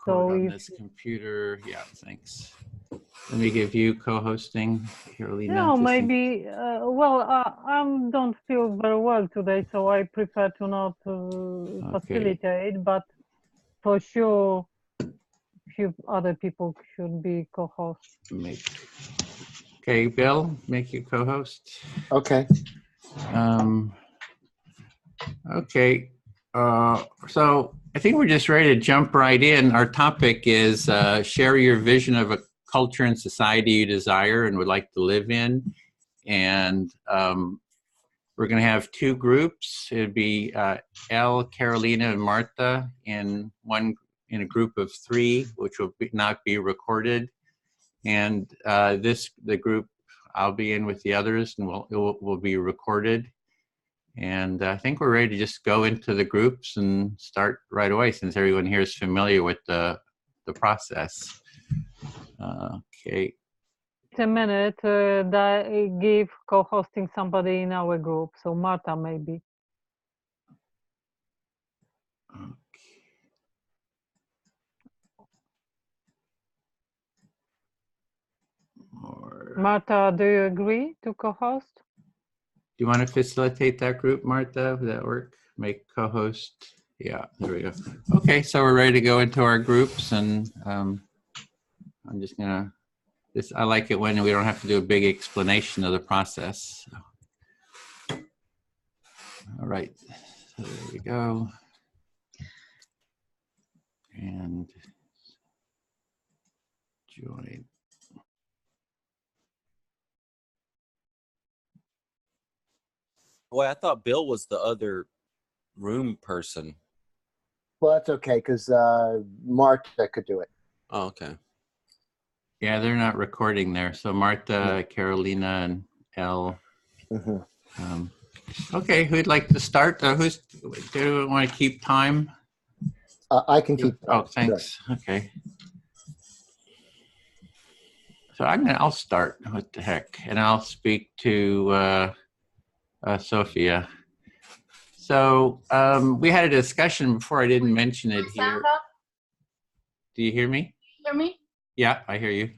So on if this computer, yeah, thanks. Let me give you co-hosting, Carolina. no, maybe well, I don't feel very well today, so I prefer to not facilitate. But for sure, few other people should be co-host. Okay, Bill, make you co-host. Okay. Okay. So I think we're just ready to jump right in. Our topic is share your vision of a culture and society you desire and would like to live in. And we're going to have two groups. It'd be Elle, Carolina, and Martha in a group of three, which will not be recorded. And the group I'll be in with the others, and it will be recorded. And I think we're ready to just go into the groups and start right away, since everyone here is familiar with the process. Okay. A minute, that give co-hosting somebody in our group. So Marta maybe. Marta, do you agree to co-host? Do you want to facilitate that group, Martha? Would that work? Make co-host. Yeah, there we go. Okay, so we're ready to go into our groups, and I'm just gonna. I like it when we don't have to do a big explanation of the process. So. All right, so there we go. And join. Boy, I thought Bill was the other room person. Well, that's okay, because Martha could do it. Oh, okay. Yeah, they're not recording there. So Martha, Carolina, and Elle. Mm-hmm. Okay, who'd like to start? Do you want to keep time? I can keep. Oh, thanks. Sure. Okay. So I'll start. What the heck? And I'll speak to Sophia. So we had a discussion before. I didn't mention it here. Do you hear me? Hear me? Yeah, I hear you.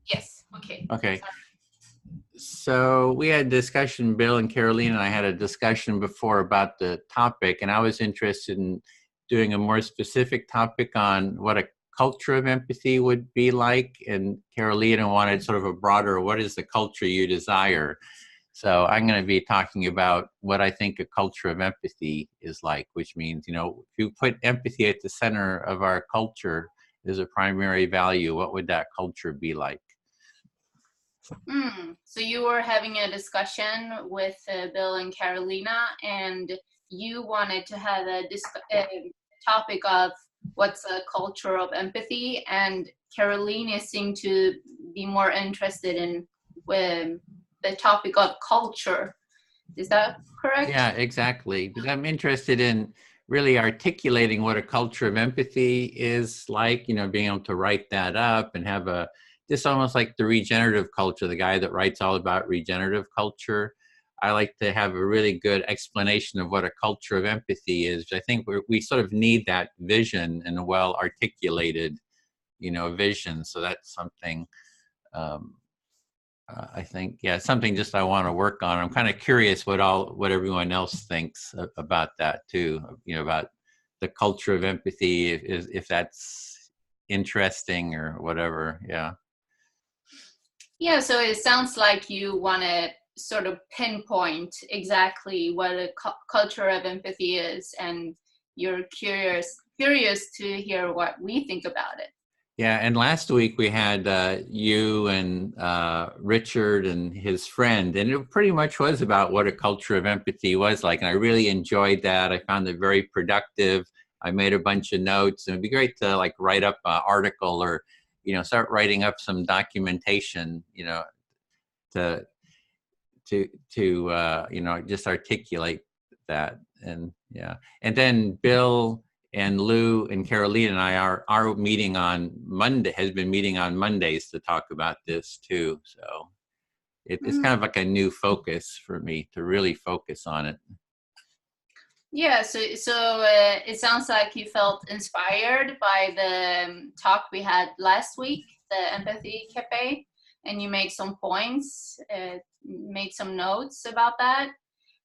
Yes. Okay. Okay. Sorry. So we had a discussion, Bill and Carolina and I had a discussion before about the topic, and I was interested in doing a more specific topic on what a culture of empathy would be like, and Carolina wanted sort of a broader, what is the culture you desire? So I'm going to be talking about what I think a culture of empathy is like, which means, if you put empathy at the center of our culture as a primary value, what would that culture be like? So you were having a discussion with Bill and Carolina, and you wanted to have a topic of what's a culture of empathy, and Carolina seemed to be more interested in the topic of culture. Is that correct? Yeah, exactly. Because I'm interested in really articulating what a culture of empathy is like, being able to write that up and have this almost like the regenerative culture, the guy that writes all about regenerative culture. I like to have a really good explanation of what a culture of empathy is. I think we sort of need that vision and a well-articulated, vision. So that's something, I think, something just I want to work on. I'm kind of curious what everyone else thinks about that too, about the culture of empathy, if that's interesting or whatever. Yeah. Yeah, so it sounds like you want to sort of pinpoint exactly what a culture of empathy is, and you're curious to hear what we think about it. Yeah, and last week we had you and Richard and his friend, and it pretty much was about what a culture of empathy was like, and I really enjoyed that. I found it very productive. I made a bunch of notes, and it'd be great to write up an article or start writing up some documentation, to just articulate that. And and then Bill and Lou and Carolina and I are meeting on Monday, has been meeting on Mondays to talk about this too. So it's kind of like a new focus for me to really focus on it. Yeah, so it sounds like you felt inspired by the talk we had last week, the Empathy Cafe, and you made some points, made some notes about that,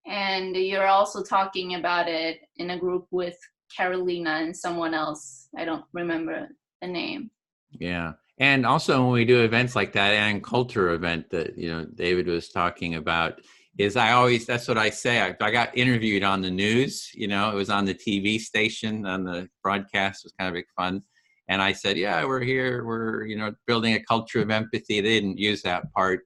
and you're also talking about it in a group with Carolina and someone else. I don't remember the name. Yeah. And also when we do events like that and culture event that, David was talking about, is that's what I say. I got interviewed on the news, it was on the TV station, on the broadcast. It was kind of big fun. And I said, yeah, we're here. We're, building a culture of empathy. They didn't use that part,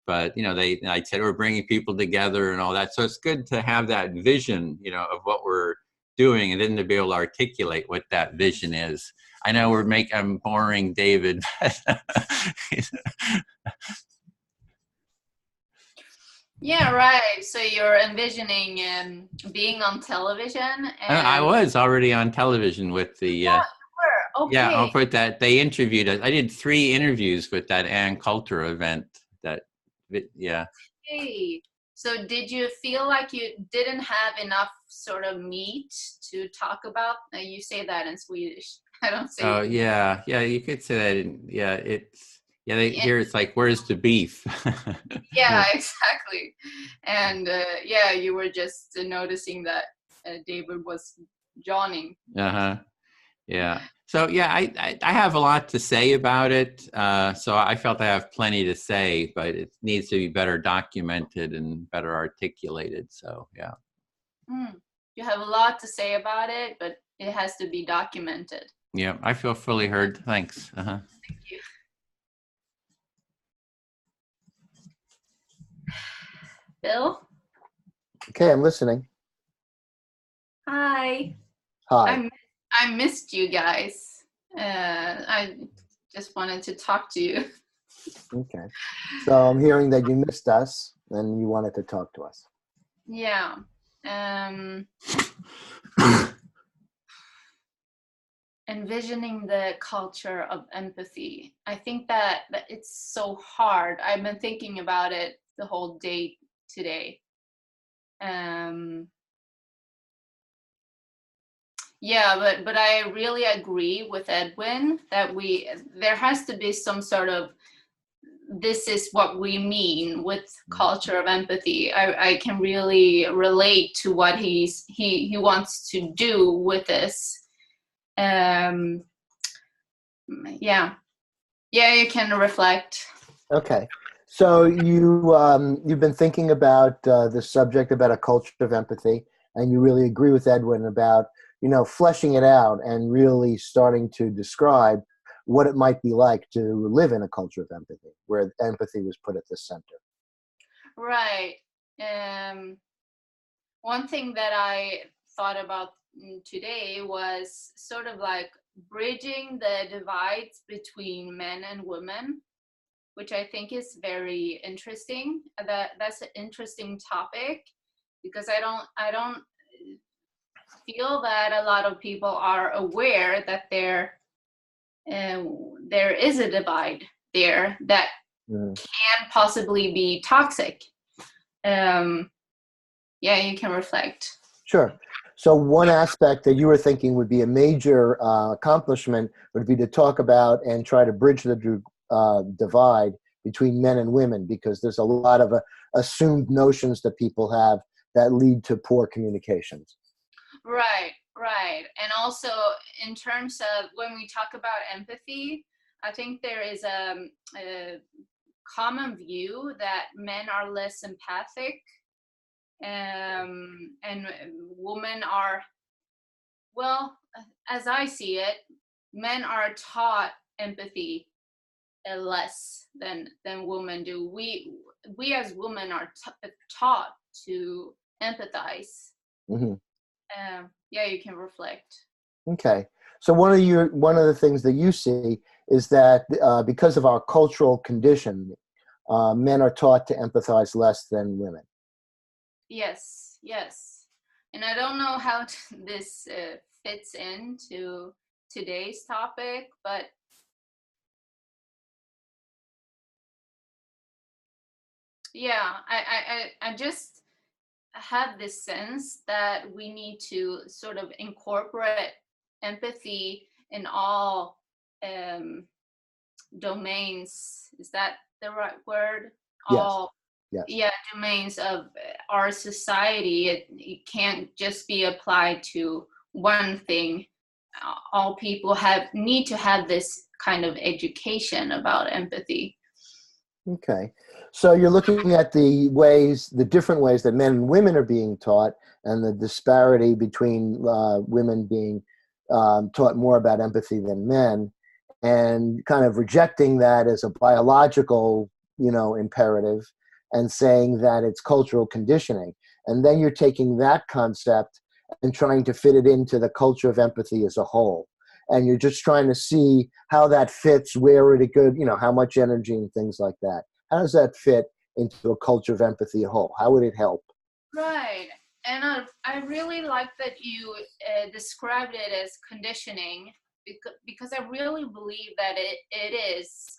but, I said, we're bringing people together and all that. So it's good to have that vision, of what we're doing, and then to be able to articulate what that vision is. I know I'm boring David. Yeah, right. So you're envisioning being on television, and I was already on television with the okay. yeah, I'll put that. They interviewed us. I did 3 interviews with that Ann Coulter event. Yeah. Okay. So did you feel like you didn't have enough sort of meat to talk about? You say that in Swedish. I don't say. Oh, yeah. Yeah, you could say that. Here it's like, where's the beef? Yeah, exactly. And yeah, you were just noticing that David was yawning. Uh-huh. Yeah. So yeah, I have a lot to say about it. So I felt I have plenty to say, but it needs to be better documented and better articulated. So yeah. You have a lot to say about it, but it has to be documented. Yeah, I feel fully heard. Thanks. Uh-huh. Thank you. Bill? Okay, I'm listening. Hi. Hi. I missed you guys. I just wanted to talk to you. Okay. So I'm hearing that you missed us and you wanted to talk to us. Yeah. Envisioning the culture of empathy. I think that it's so hard. I've been thinking about it the whole day today. Yeah, but I really agree with Edwin that there has to be some sort of, this is what we mean with culture of empathy. I can really relate to what he wants to do with this. Yeah, you can reflect. Okay. So you've been thinking about the subject about a culture of empathy, and you really agree with Edwin about fleshing it out and really starting to describe what it might be like to live in a culture of empathy, where empathy was put at the center. Right. One thing that I thought about today was sort of like bridging the divides between men and women, which I think is very interesting. That's an interesting topic, because I don't feel that a lot of people are aware that there is a divide there that can possibly be toxic. Yeah, you can reflect. Sure. So one aspect that you were thinking would be a major accomplishment would be to talk about and try to bridge the divide between men and women, because there's a lot of assumed notions that people have that lead to poor communications. Right. And also in terms of when we talk about empathy, I think there is a common view that men are less empathic, and women are, well, as I see it, men are taught empathy less than women do. We as women are taught to empathize. Mm-hmm. Yeah, you can reflect. Okay. So one of the things that you see is that because of our cultural condition, men are taught to empathize less than women. Yes. And I don't know how this fits into today's topic, but yeah, I just have this sense that we need to sort of incorporate empathy in all domains. Is that the right word? Yes. All, yes. yeah, domains of our society. It can't just be applied to one thing. All people need to have this kind of education about empathy. Okay. So you're looking at the different ways that men and women are being taught, and the disparity between women being taught more about empathy than men, and kind of rejecting that as a biological, imperative, and saying that it's cultural conditioning. And then you're taking that concept and trying to fit it into the culture of empathy as a whole. And you're just trying to see how that fits, where it could, how much energy and things like that. How does that fit into a culture of empathy whole? How would it help? Right. And I really like that you described it as conditioning, because I really believe that it is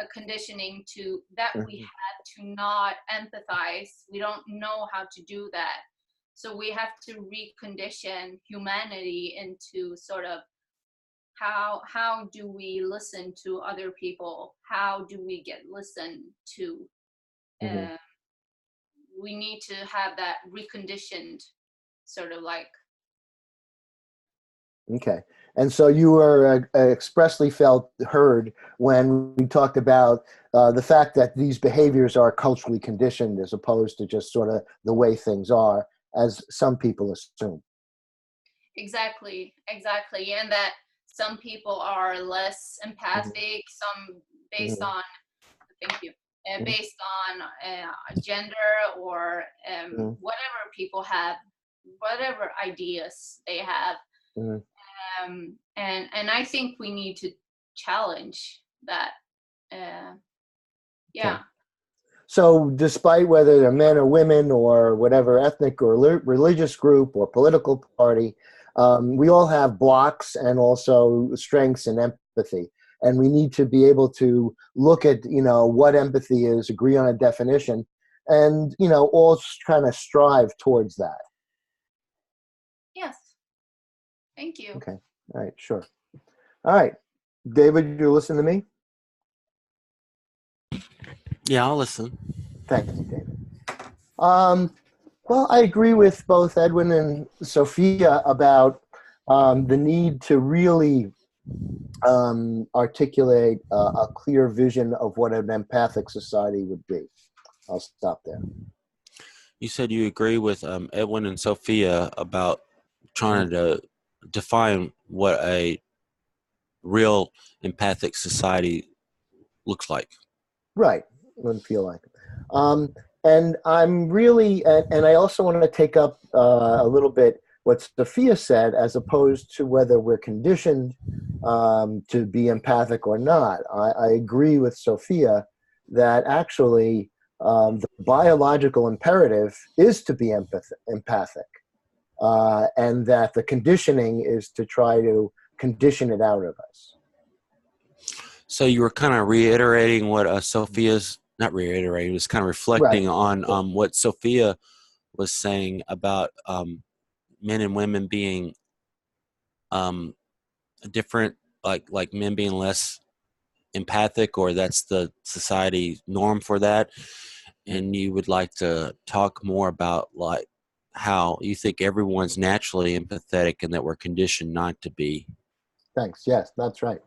a conditioning that we had to not empathize. We don't know how to do that. So we have to recondition humanity into sort of how do we listen to other people? How do we get listened to? We need to have that reconditioned, sort of like. Okay. And so you were expressly felt heard when we talked about the fact that these behaviors are culturally conditioned as opposed to just sort of the way things are, as some people assume. Exactly. And that some people are less empathic, some based on, thank you, based on gender or whatever people have, whatever ideas they have. And I think we need to challenge that. Yeah. Okay. So despite whether they're men or women or whatever ethnic or religious group or political party, we all have blocks and also strengths in empathy. And we need to be able to look at, what empathy is, agree on a definition, and, all kind of strive towards that. Yes. Thank you. Okay. All right. Sure. All right. David, you listen to me? Yeah, I'll listen. Thank you, David. Well, I agree with both Edwin and Sophia about the need to really articulate a clear vision of what an empathic society would be. I'll stop there. You said you agree with Edwin and Sophia about trying to define what a real empathic society looks like. Right. Wouldn't feel like it. And I'm really, and I also want to take up a little bit what Sophia said, as opposed to whether we're conditioned to be empathic or not. I agree with Sophia that actually the biological imperative is to be empathic, and that the conditioning is to try to condition it out of us. So you were kind of reiterating what Sophia's, not reiterating, was kind of reflecting on what Sophia was saying about men and women being different, like men being less empathic, or that's the society norm for that. And you would like to talk more about like how you think everyone's naturally empathetic and that we're conditioned not to be. Thanks. Yes, that's right.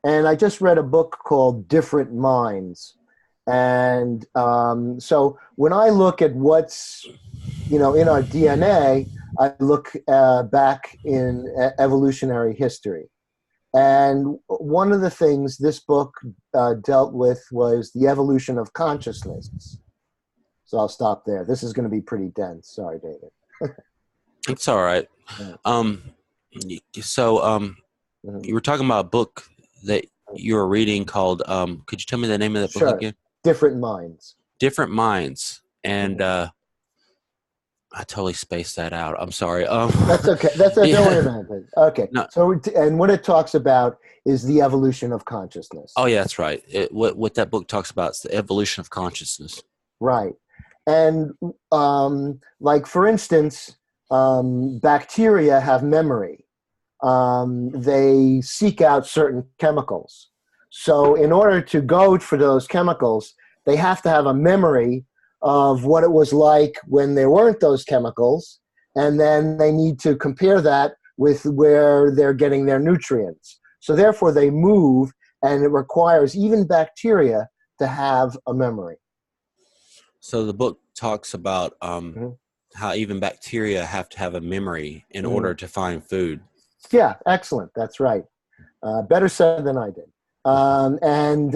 And I just read a book called Different Minds. And so when I look at what's, in our DNA, I look back in evolutionary history. And one of the things this book dealt with was the evolution of consciousness. So I'll stop there. This is going to be pretty dense. Sorry, David. It's all right. So you were talking about a book that you were reading called, could you tell me the name of that book again? Different Minds. Different Minds. And I totally spaced that out. I'm sorry. That's okay. Don't worry about it. Okay. No. So, and what it talks about is the evolution of consciousness. Oh, yeah, that's right. What that book talks about is the evolution of consciousness. Right. And like, for instance, bacteria have memory. They seek out certain chemicals. So in order to go for those chemicals, they have to have a memory of what it was like when there weren't those chemicals, and then they need to compare that with where they're getting their nutrients. So therefore they move, and it requires even bacteria to have a memory. So the book talks about how even bacteria have to have a memory in order to find food. Yeah, excellent. That's right. Better said than I did. And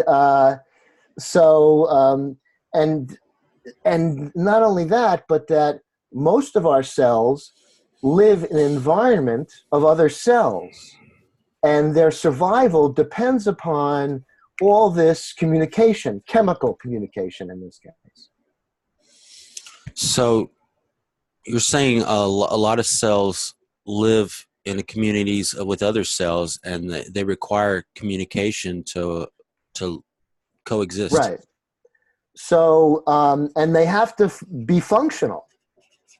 not only that, but that most of our cells live in an environment of other cells, and their survival depends upon all this communication, chemical communication in this case. So you're saying a lot of cells live in the communities with other cells, and they require communication to coexist. Right. So, and they have to be functional.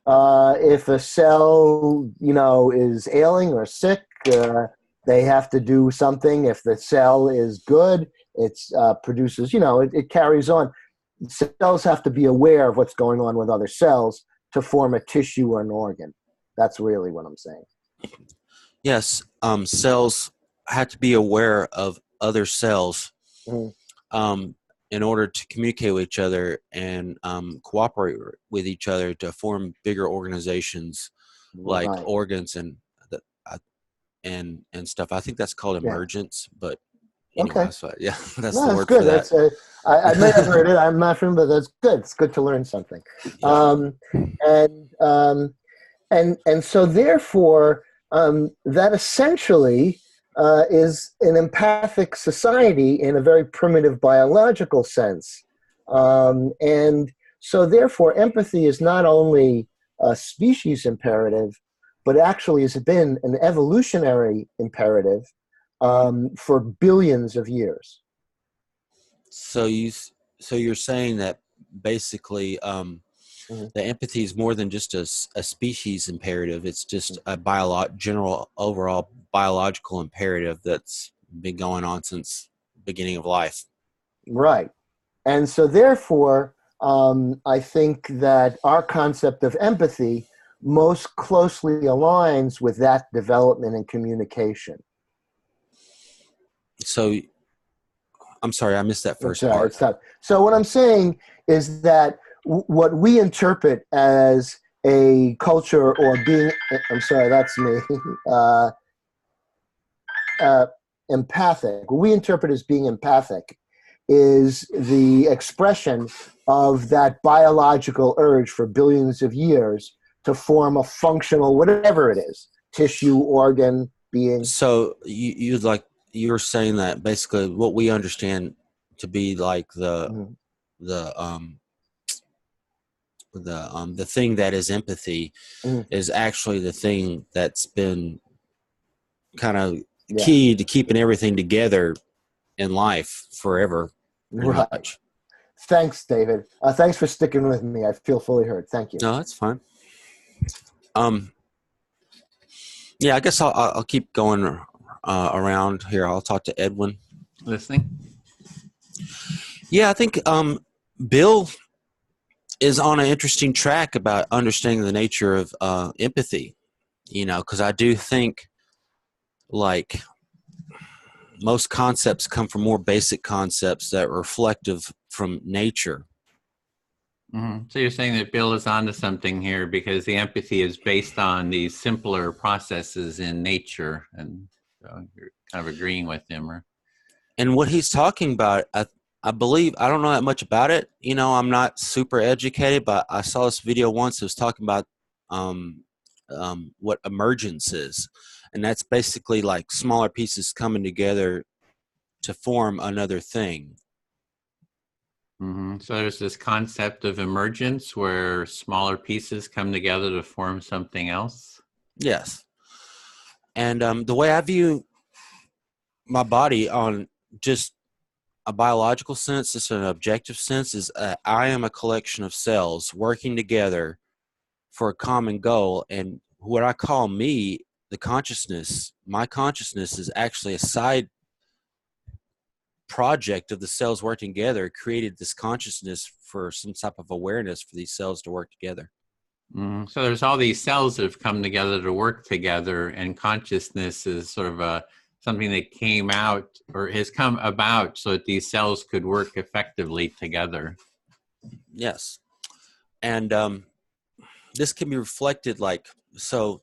If a cell, is ailing or sick, they have to do something. If the cell is good, it produces, it carries on. Cells have to be aware of what's going on with other cells to form a tissue or an organ. That's really what I'm saying. Yes, cells have to be aware of other cells in order to communicate with each other and cooperate with each other to form bigger organizations like organs and stuff. I think that's called emergence, but anyway, that's what, that's the word good. for that. I may have heard it. I'm not sure, but that's good. It's good to learn something. Yeah. And so therefore, that essentially is an empathic society in a very primitive biological sense. And so therefore, empathy is not only a species imperative, but actually has been an evolutionary imperative for billions of years. So you're saying that basically the empathy is more than just a species imperative. It's just a general overall biological imperative that's been going on since the beginning of life. Right. And so therefore, I think that our concept of empathy most closely aligns with that development and communication. So, I'm sorry, I missed that first part. So what I'm saying is that what we interpret as a culture or being, I'm sorry, that's me, empathic, what we interpret as being empathic is the expression of that biological urge for billions of years to form a functional, whatever it is, tissue, organ, being. So you're saying that basically what we understand to be like the thing that is empathy is actually the thing that's been kind of key to keeping everything together in life forever. Right. Much. Thanks, David. Thanks for sticking with me. I feel fully heard. Thank you. No, that's fine. Yeah, I guess I'll keep going around here. I'll talk to Edwin. Listening. Yeah, I think Bill is on an interesting track about understanding the nature of empathy. Because I do think like most concepts come from more basic concepts that are reflective from nature. Mm-hmm. So you're saying that Bill is onto something here because the empathy is based on these simpler processes in nature, and so you're kind of agreeing with him. And what he's talking about, I believe, I don't know that much about it. I'm not super educated, but I saw this video once that was talking about what emergence is. And that's basically like smaller pieces coming together to form another thing. Mm-hmm. So there's this concept of emergence where smaller pieces come together to form something else? Yes. And the way I view my body on just a biological sense, it's an objective sense, is I am a collection of cells working together for a common goal. And what I call me, the consciousness, my consciousness is actually a side project of the cells working together, created this consciousness for some type of awareness for these cells to work together. So there's all these cells that have come together to work together, and consciousness is sort of something that came out or has come about so that these cells could work effectively together. Yes. And this can be reflected like, so,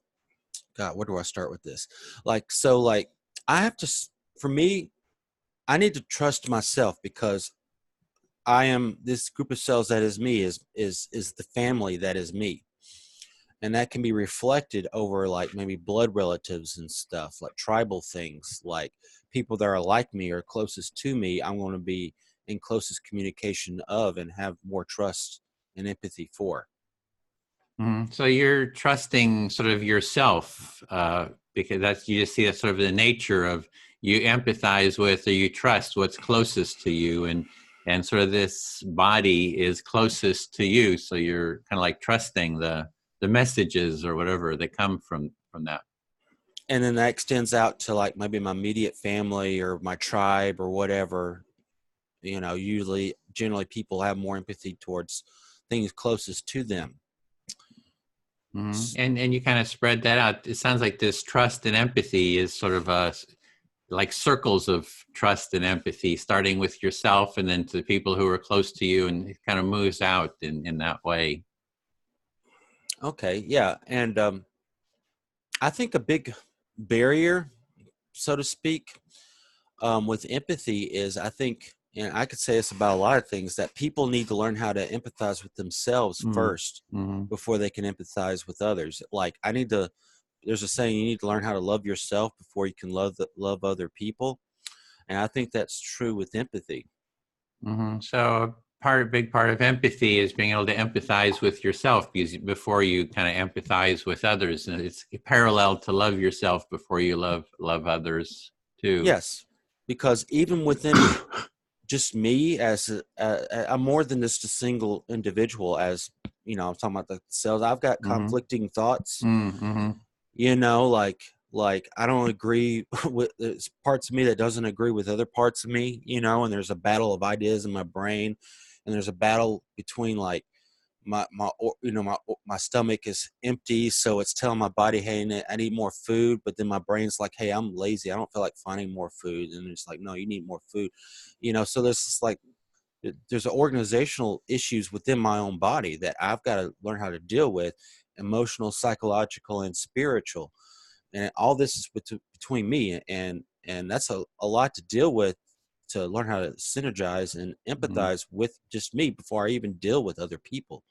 God, where do I start with this? Like, so like, I have to, for me, I need to trust myself, because I am, this group of cells that is me is the family that is me. And that can be reflected over like maybe blood relatives and stuff, like tribal things, like people that are like me or closest to me, I'm going to be in closest communication of and have more trust and empathy for. So you're trusting sort of yourself, because that's, you just see that sort of the nature of, you empathize with or you trust what's closest to you, and sort of this body is closest to you, so you're kind of like trusting the messages or whatever that come from that. And then that extends out to like maybe my immediate family or my tribe or whatever. You know, generally people have more empathy towards things closest to them. And you kind of spread that out. It sounds like this trust and empathy is sort of like circles of trust and empathy, starting with yourself and then to the people who are close to you, and it kind of moves out in that way. Okay, yeah. And I think a big barrier, so to speak, with empathy is, I think, and I could say this about a lot of things, that people need to learn how to empathize with themselves first before they can empathize with others. Like there's a saying, you need to learn how to love yourself before you can love other people. And I think that's true with empathy. So a big part of empathy is being able to empathize with yourself before you kind of empathize with others. And it's parallel to love yourself before you love others too. Yes, because even within just me I'm more than just a single individual, as you know, I'm talking about the cells. I've got conflicting thoughts, you know, like I don't agree with, there's parts of me that doesn't agree with other parts of me, you know, and there's a battle of ideas in my brain, and there's a battle between like my stomach is empty, so it's telling my body, hey, I need more food, but then my brain's like, hey, I'm lazy, I don't feel like finding more food, and it's like, no, you need more food, you know. So there's this like, there's organizational issues within my own body that I've got to learn how to deal with, emotional, psychological, and spiritual, and all this is between me, and that's a lot to deal with, to learn how to synergize and empathize with just me before I even deal with other people.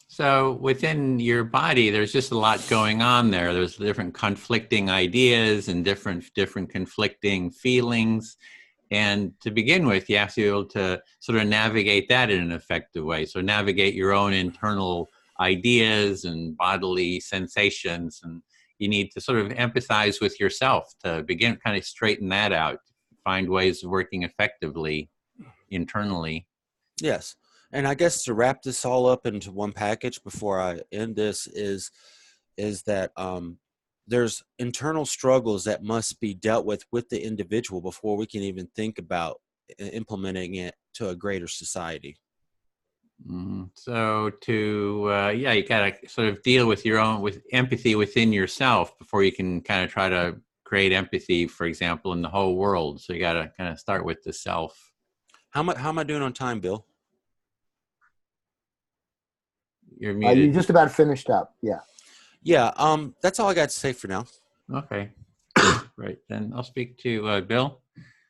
So within your body, there's just a lot going on there. There's different conflicting ideas and different conflicting feelings. And to begin with, you have to be able to sort of navigate that in an effective way. So navigate your own internal ideas and bodily sensations. And you need to sort of empathize with yourself to begin, kind of straighten that out, find ways of working effectively internally. Yes. And I guess to wrap this all up into one package before I end this is that there's internal struggles that must be dealt with the individual before we can even think about implementing it to a greater society. So you got to sort of deal with with empathy within yourself before you can kind of try to create empathy, for example, in the whole world. So you got to kind of start with the self. How am I doing on time, Bill? You're muted. You just about finished up. Yeah. Yeah. That's all I got to say for now. Okay. Right. Then I'll speak to Bill.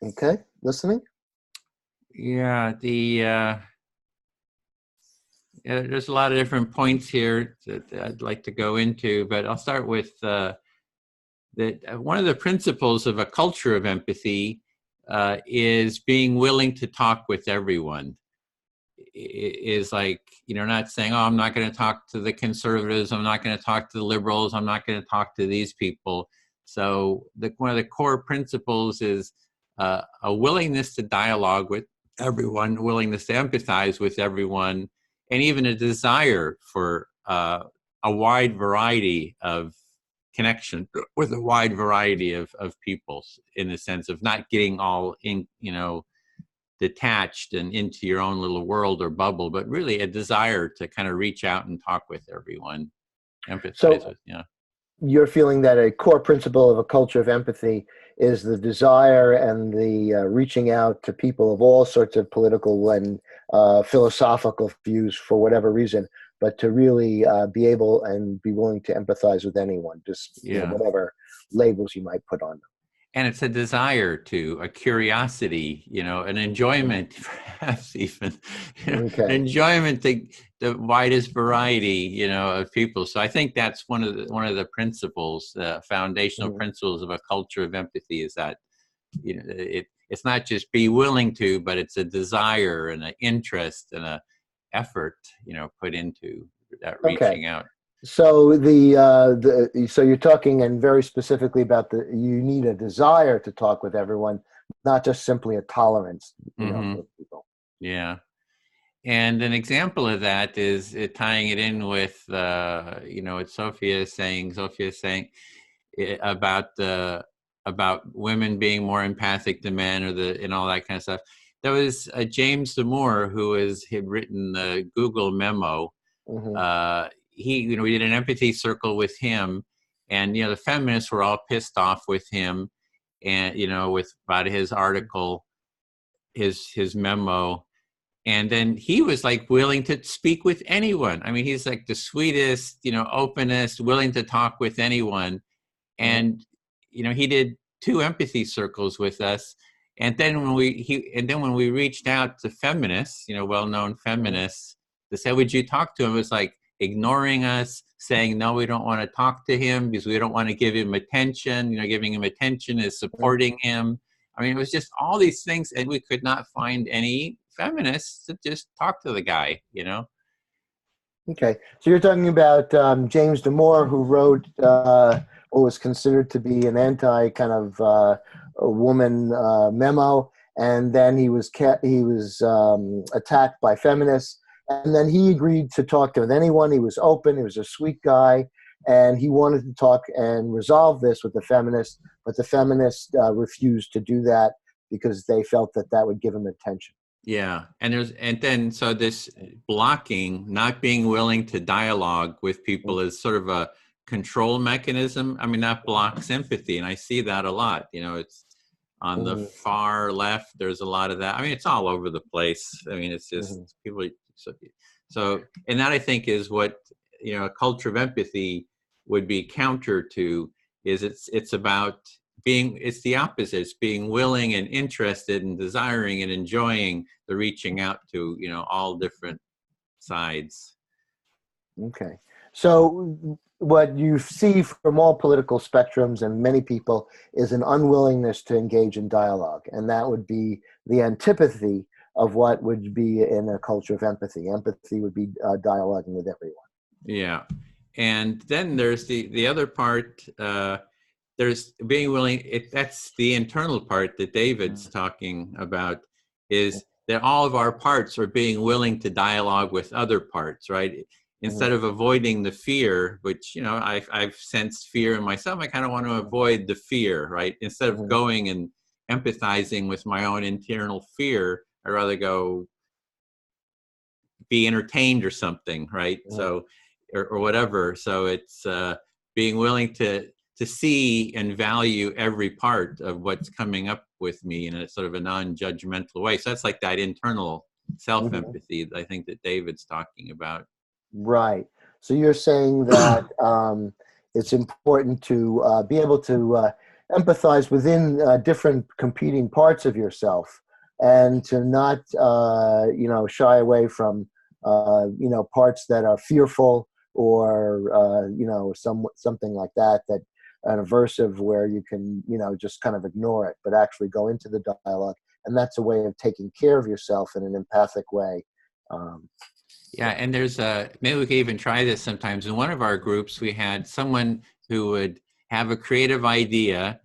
Okay. Listening. Yeah. There's a lot of different points here that I'd like to go into, but I'll start with that one of the principles of a culture of empathy is being willing to talk with everyone. Is like, not saying, oh, I'm not going to talk to the conservatives, I'm not going to talk to the liberals, I'm not going to talk to these people. So one of the core principles is a willingness to dialogue with everyone, willingness to empathize with everyone, and even a desire for a wide variety of connection with a wide variety of people, in the sense of not getting all in, detached and into your own little world or bubble, but really a desire to kind of reach out and talk with everyone, empathize with, yeah. You're feeling that a core principle of a culture of empathy is the desire and the reaching out to people of all sorts of political and philosophical views for whatever reason, but to really be able and be willing to empathize with anyone, just whatever labels you might put on them. And it's a desire to, a curiosity, an enjoyment, perhaps even, enjoyment to the widest variety, of people. So I think that's one of the principles, the foundational principles of a culture of empathy, is that, it's not just be willing to, but it's a desire and an interest and a effort, put into that reaching out. So so you're talking, and very specifically, about you need a desire to talk with everyone, not just simply a tolerance, for people. Yeah, and an example of that is tying it in with what Sophia is saying about women being more empathic than men, and all that kind of stuff. There was James Damore, who had written the Google memo. We did an empathy circle with him, and the feminists were all pissed off with him, and about his article, his memo, and then he was like willing to speak with anyone. I mean, he's like the sweetest, openest, willing to talk with anyone, and he did 2 empathy circles with us, and then when we reached out to feminists, well-known feminists, to say, would you talk to him? It was like ignoring us, saying, no, we don't want to talk to him because we don't want to give him attention. Giving him attention is supporting him. I mean, it was just all these things, and we could not find any feminists to just talk to the guy, Okay, so you're talking about James Damore, who wrote what was considered to be an anti kind of a woman memo, and then he was attacked by feminists. And then he agreed to talk to anyone. He was open. He was a sweet guy. And he wanted to talk and resolve this with the feminists. But the feminists refused to do that because they felt that would give him attention. Yeah. So this blocking, not being willing to dialogue with people is sort of a control mechanism. I mean, that blocks empathy. And I see that a lot. It's on the far left. There's a lot of that. I mean, it's all over the place. I mean, it's just people. So, and that I think is what, a culture of empathy would be counter to, is it's about it's the opposite. It's being willing and interested and desiring and enjoying the reaching out to, all different sides. Okay. So what you see from all political spectrums and many people is an unwillingness to engage in dialogue. And that would be the antipathy of what would be in a culture of empathy. Empathy would be dialoguing with everyone. Yeah. And then there's the other part, there's being willing, that's the internal part that David's talking about, is that all of our parts are being willing to dialogue with other parts, right? Instead of avoiding the fear, which, I've sensed fear in myself, I kind of want to avoid the fear, right? Instead of going and empathizing with my own internal fear, I'd rather go be entertained or something, right? So, or whatever. So it's being willing to see and value every part of what's coming up with me in a sort of a non-judgmental way. So that's like that internal self-empathy that I think that David's talking about. Right. So you're saying that it's important to be able to empathize within different competing parts of yourself, and to not, shy away from, parts that are fearful or, something like that, an aversive, where you can, just kind of ignore it, but actually go into the dialogue. And that's a way of taking care of yourself in an empathic way. Yeah, and there's maybe we could even try this sometimes. In one of our groups, we had someone who would have a creative idea,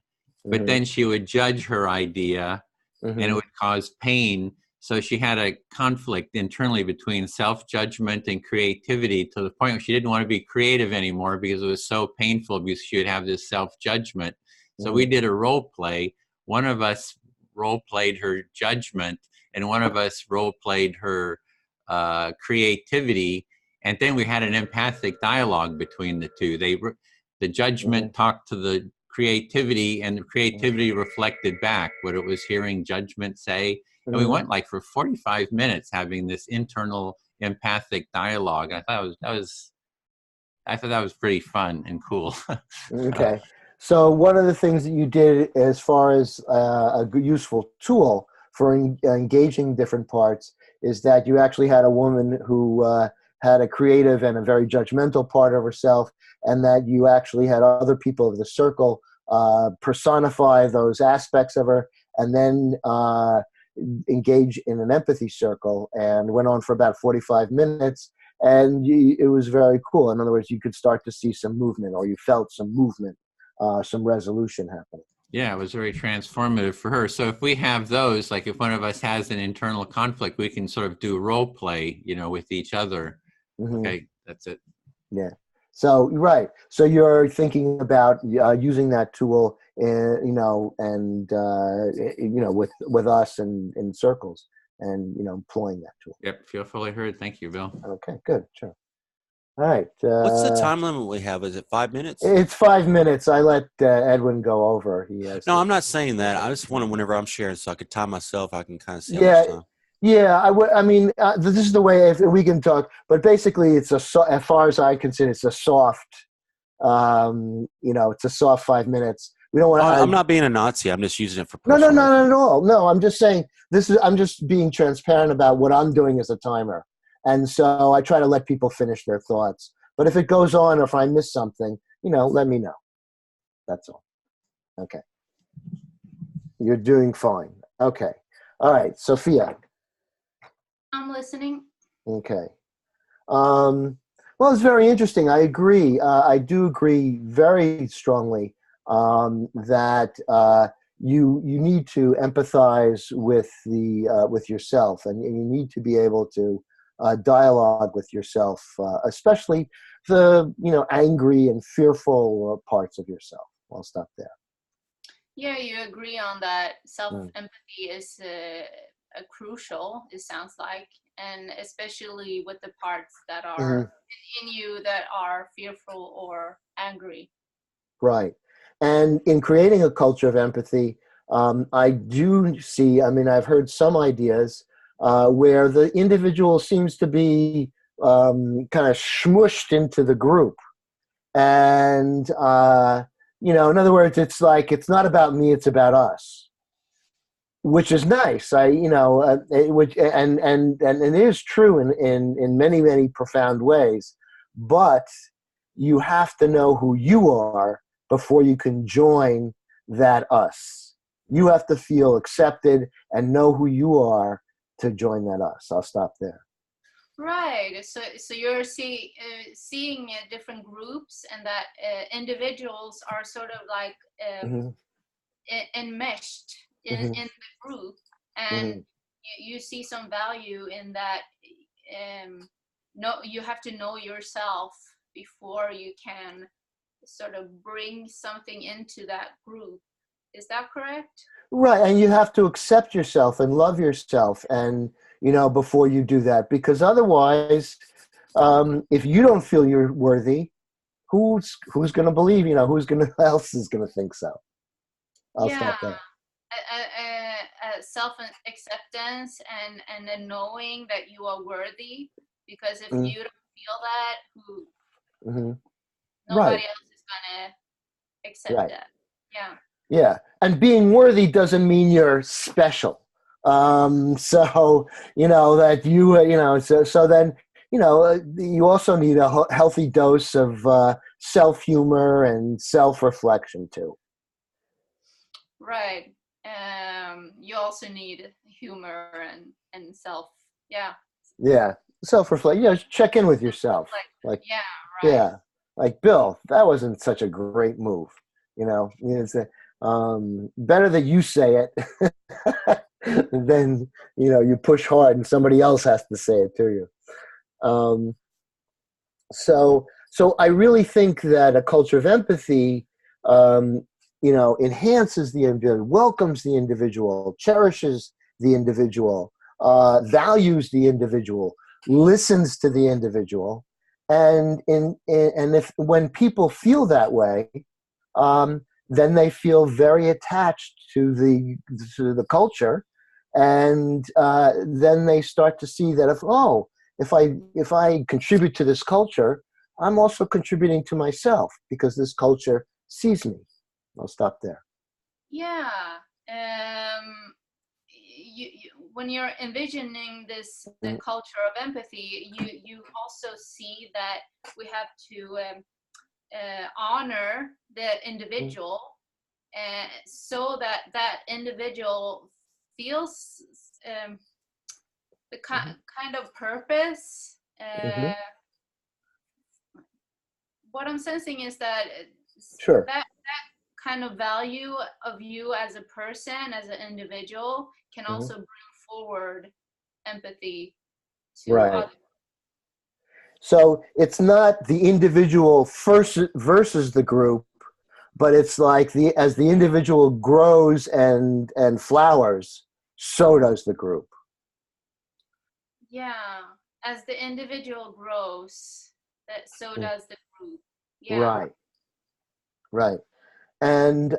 but then she would judge her idea and it would cause pain. So she had a conflict internally between self-judgment and creativity, to the point where she didn't want to be creative anymore because it was so painful, because she would have this self-judgment. So we did a role play. One of us role played her judgment and one of us role played her creativity. And then we had an empathic dialogue between the two. The judgment talked to the creativity, and the creativity reflected back what it was hearing judgment say. And we went like for 45 minutes having this internal empathic dialogue. I thought that was pretty fun and cool. Okay. So one of the things that you did as far as a useful tool for engaging different parts is that you actually had a woman who had a creative and a very judgmental part of herself, and that you actually had other people of the circle personify those aspects of her, and then engage in an empathy circle, and went on for about 45 minutes. And it was very cool. In other words, you could start to see some movement, or you felt some movement, some resolution happening. Yeah, it was very transformative for her. So if we have those, like if one of us has an internal conflict, we can sort of do role play, with each other. Okay, that's it. Yeah. So right. So you're thinking about using that tool, with us and in circles, and employing that tool. Yep. Feel fully heard. Thank you, Bill. Okay. Good. Sure. All right. What's the time limit we have? Is it 5 minutes? It's 5 minutes. I let Edwin go over. No, I'm not saying that. I just wanted, whenever I'm sharing, so I could time myself, I can kind of see how Yeah. much time. Yeah, I mean, this is the way if we can talk. But basically, it's as far as I consider, it's a soft. It's a soft 5 minutes. We don't want. I'm not being a Nazi. I'm just using it for. No, not at all. No, I'm just saying I'm just being transparent about what I'm doing as a timer, and so I try to let people finish their thoughts. But if it goes on, or if I miss something, let me know. That's all. Okay. You're doing fine. Okay. All right, Sophia. I'm listening. Okay. Well, it's very interesting. I agree. I do agree very strongly that you need to empathize with with yourself, and you need to be able to dialogue with yourself, especially the angry and fearful parts of yourself. I'll stop there. Yeah, you agree on that. Self-empathy is crucial, it sounds like, and especially with the parts that are in you that are fearful or angry. Right. And in creating a culture of empathy, I do see, I've heard some ideas where the individual seems to be kind of smooshed into the group. And, in other words, it's like, it's not about me, it's about us, which is nice. Which and it is true in many, many profound ways, but you have to know who you are before you can join that us. You have to feel accepted and know who you are to join that us. I'll stop there. Right. So you're seeing different groups, and that individuals are sort of like enmeshed in the group, and you see some value in that. You have to know yourself before you can sort of bring something into that group. Is that correct? Right, and you have to accept yourself and love yourself, and before you do that, because otherwise, if you don't feel you're worthy, who's going to believe? Who else is going to think so? I'll stop there. Self-acceptance and then knowing that you are worthy, because if you don't feel that, nobody else is going to accept that. Yeah. Yeah, and being worthy doesn't mean you're special. So that so then you also need a healthy dose of self-humor and self-reflection too. Right. You also need humor and self. Yeah. Yeah, self-reflect. Check in with yourself. Like yeah, right. Yeah, like Bill, that wasn't such a great move. It's Better that you say it than, you push hard and somebody else has to say it to you. So I really think that a culture of empathy, enhances the individual, welcomes the individual, cherishes the individual, values the individual, listens to the individual, and if when people feel that way, then they feel very attached to the culture, and then they start to see that if I contribute to this culture, I'm also contributing to myself because this culture sees me. I'll stop there. Yeah. When you're envisioning this the culture of empathy, you also see that we have to honor the individual, so that individual feels the kind of purpose. What I'm sensing is that Sure. that kind of value of you as a person, as an individual, can also bring forward empathy to others. So it's not the individual first versus the group, but it's like as the individual grows and flowers, so does the group. Yeah, as the individual grows, so does the group. Yeah. Right. And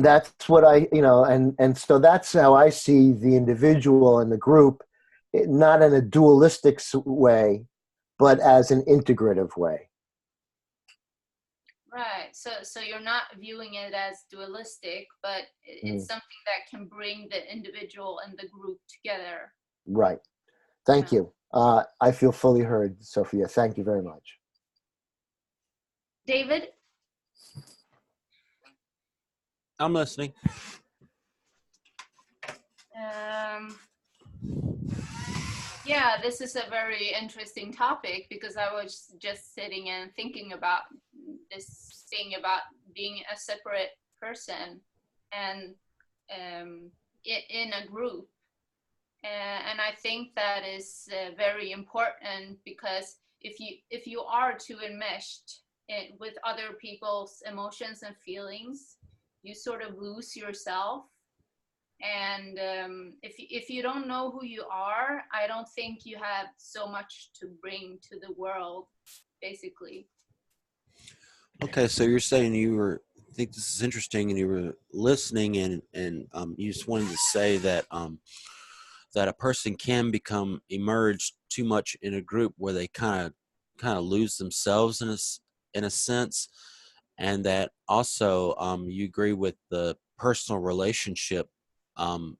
that's what and so that's how I see the individual and the group, not in a dualistic way, but as an integrative way. Right. So you're not viewing it as dualistic, but it's something that can bring the individual and the group together. Right. Thank you. I feel fully heard, Sophia. Thank you very much. David? I'm listening. Yeah, this is a very interesting topic because I was just sitting and thinking about this thing about being a separate person and in a group. And I think that is very important because if you are too enmeshed with other people's emotions and feelings, you sort of lose yourself. And if you don't know who you are, I don't think you have so much to bring to the world, basically. Okay, so you're saying I think this is interesting, and you were listening, and you just wanted to say that that a person can become immersed too much in a group where they kind of lose themselves in a sense, and that also you agree with the personal relationship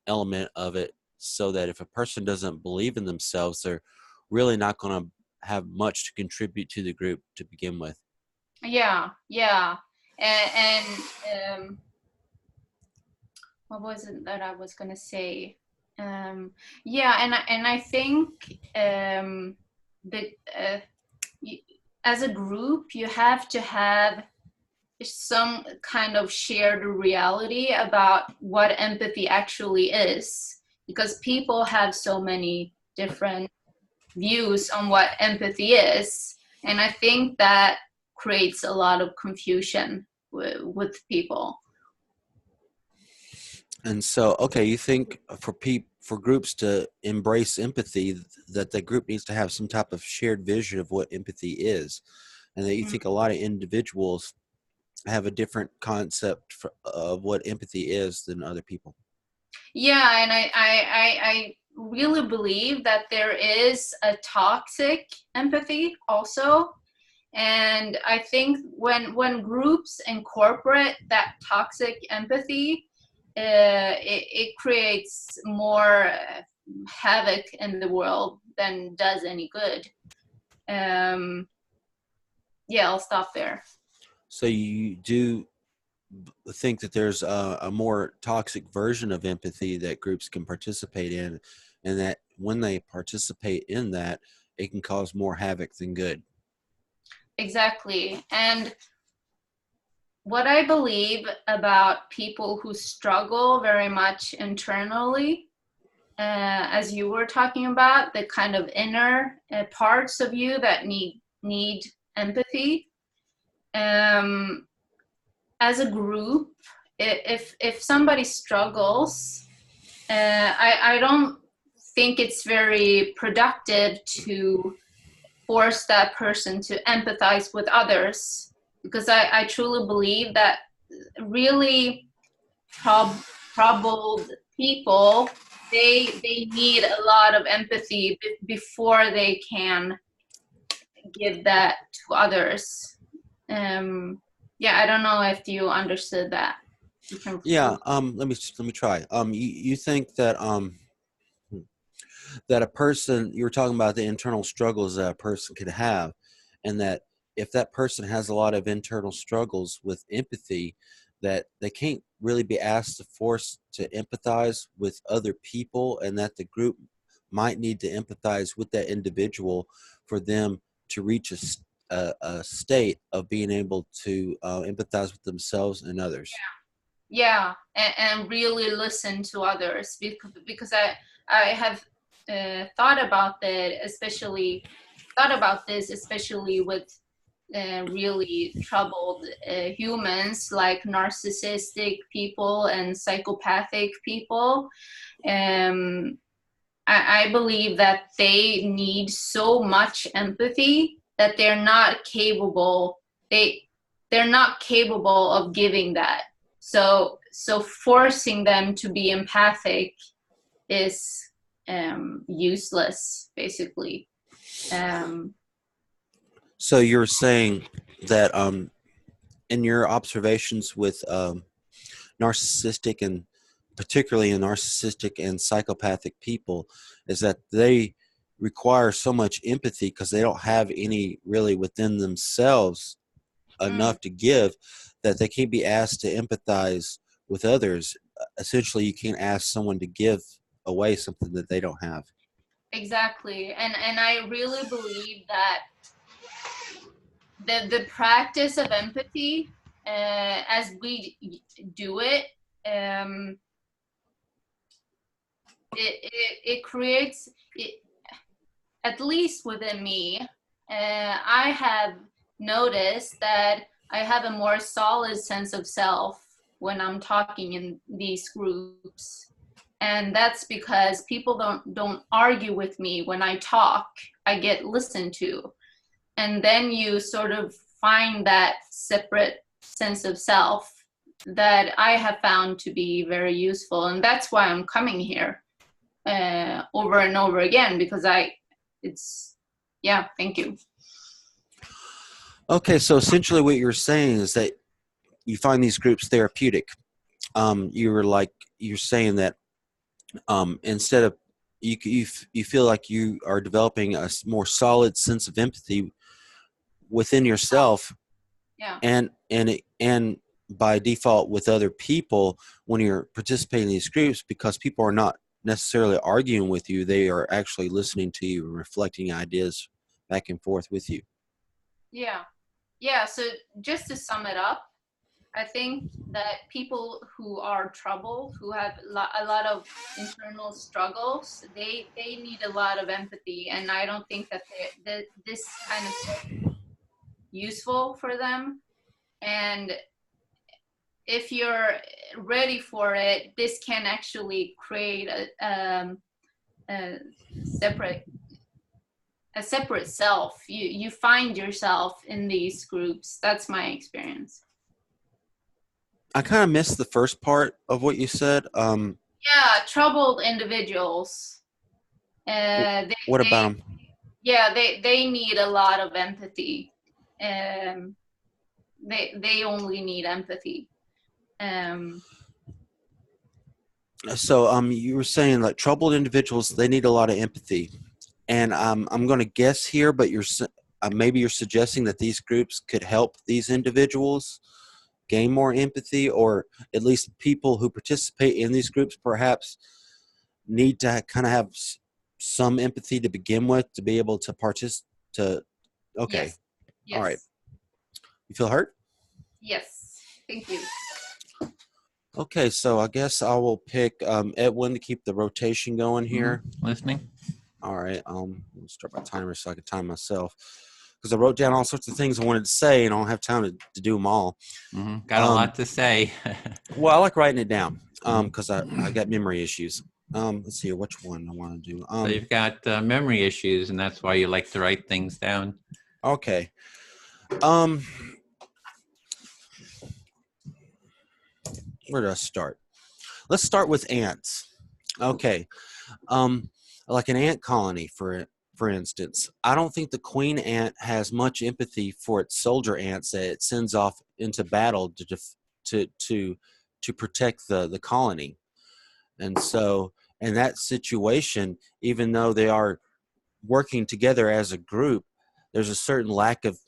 element of it, so that if a person doesn't believe in themselves, they're really not going to have much to contribute to the group to begin with. Yeah. And what was it that I was going to say? Yeah, and I think that as a group, you have to have some kind of shared reality about what empathy actually is, because people have so many different views on what empathy is, and I think that creates a lot of confusion with people. And so, okay, you think for groups to embrace empathy, that the group needs to have some type of shared vision of what empathy is, and that you think a lot of individuals have a different concept of what empathy is than other people. Yeah, and I really believe that there is a toxic empathy also. And I think when groups incorporate that toxic empathy, it creates more havoc in the world than does any good. Yeah, I'll stop there. So you do think that there's a more toxic version of empathy that groups can participate in, and that when they participate in that, it can cause more havoc than good. Exactly. And what I believe about people who struggle very much internally, as you were talking about, the kind of inner parts of you that need empathy. As a group, if somebody struggles, I don't think it's very productive to force that person to empathize with others, because I truly believe that really troubled people, they need a lot of empathy before they can give that to others. Yeah, I don't know if you understood that. Yeah. Let me try. You think that that a person, you were talking about the internal struggles that a person could have, and that if that person has a lot of internal struggles with empathy, that they can't really be asked to force to empathize with other people, and that the group might need to empathize with that individual for them to reach a state of being able to empathize with themselves and others. Yeah, and really listen to others, because I have thought about that, especially with really troubled humans, like narcissistic people and psychopathic people. I believe that they need so much empathy that they're not capable of giving that. So forcing them to be empathic is useless, basically. So you're saying that in your observations with narcissistic and particularly in narcissistic and psychopathic people, is that they require so much empathy because they don't have any really within themselves enough to give, that they can't be asked to empathize with others. Essentially, you can't ask someone to give away something that they don't have. Exactly, and I really believe that the practice of empathy, as we do it, it creates it, at least within me, I have noticed that I have a more solid sense of self when I'm talking in these groups. And that's because people don't argue with me when I talk. I get listened to. And then you sort of find that separate sense of self that I have found to be very useful. And that's why I'm coming here over and over again, because thank you. Okay, so essentially what you're saying is that you find these groups therapeutic. You're saying that instead of you feel like you are developing a more solid sense of empathy within yourself, Yeah. and by default with other people when you're participating in these groups, because people are not necessarily arguing with you, they are actually listening to you and reflecting ideas back and forth with you. Yeah, so just to sum it up, I think that people who are troubled, who have a lot of internal struggles, they need a lot of empathy, and I don't think that this kind of stuff is useful for them. And if you're ready for it, this can actually create a separate self. You find yourself in these groups. That's my experience. I kind of missed the first part of what you said. Yeah, troubled individuals. What about them? Yeah, they need a lot of empathy. They only need empathy. So you were saying that troubled individuals, they need a lot of empathy, and I'm going to guess here, but maybe you're suggesting that these groups could help these individuals gain more empathy, or at least people who participate in these groups perhaps need to kind of have some empathy to begin with to be able to participate. Okay. Yes. All right. You feel hurt? Yes. Thank you. Okay, so I guess I will pick Edwin to keep the rotation going here. Listening. All right, I'll start my timer so I can time myself, because I wrote down all sorts of things I wanted to say and I don't have time to do them all. Got a lot to say. Well, I like writing it down because I got memory issues. Let's see which one I want to do. So you've got memory issues, and that's why you like to write things down. Okay. Where do I start? Let's start with ants. Okay. Like an ant colony, for instance. I don't think the queen ant has much empathy for its soldier ants that it sends off into battle to protect the colony. And so in that situation, even though they are working together as a group, there's a certain lack of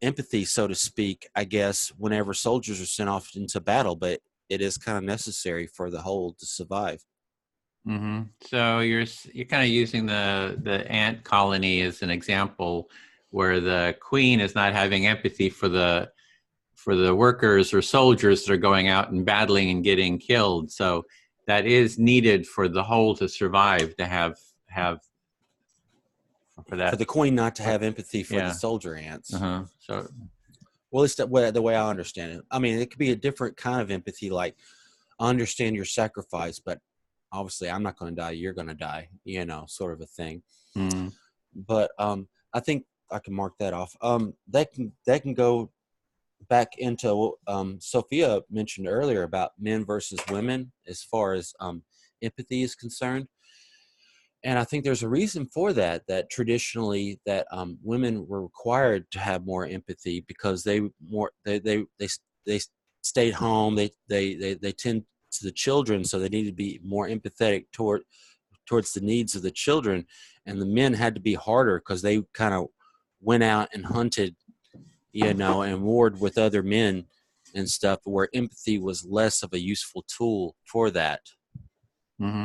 empathy, so to speak, I guess, whenever soldiers are sent off into battle, but it is kind of necessary for the whole to survive. So you're kind of using the ant colony as an example, where the queen is not having empathy for the workers or soldiers that are going out and battling and getting killed. So that is needed for the whole to survive, to have for that. For the queen not to have empathy for the soldier ants. So, well, it's the way I understand it. I mean, it could be a different kind of empathy, like I understand your sacrifice, but obviously I'm not going to die, you're going to die, sort of a thing. But I think I can mark that off. That can go back into what Sophia mentioned earlier about men versus women as far as empathy is concerned. And I think there's a reason for that traditionally that women were required to have more empathy because they stayed home, they tend to the children, so they need to be more empathetic towards the needs of the children. And the men had to be harder because they kind of went out and hunted, and warred with other men and stuff, where empathy was less of a useful tool for that.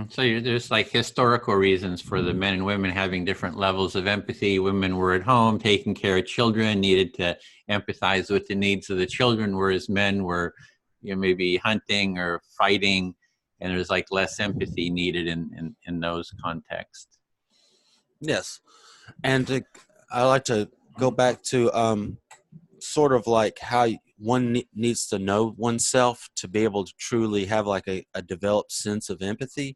So there's like historical reasons for the men and women having different levels of empathy. Women were at home taking care of children, needed to empathize with the needs of the children, whereas men were maybe hunting or fighting, and there's like less empathy needed in those contexts. Yes. And I like to go back to sort of like how one needs to know oneself to be able to truly have like a developed sense of empathy.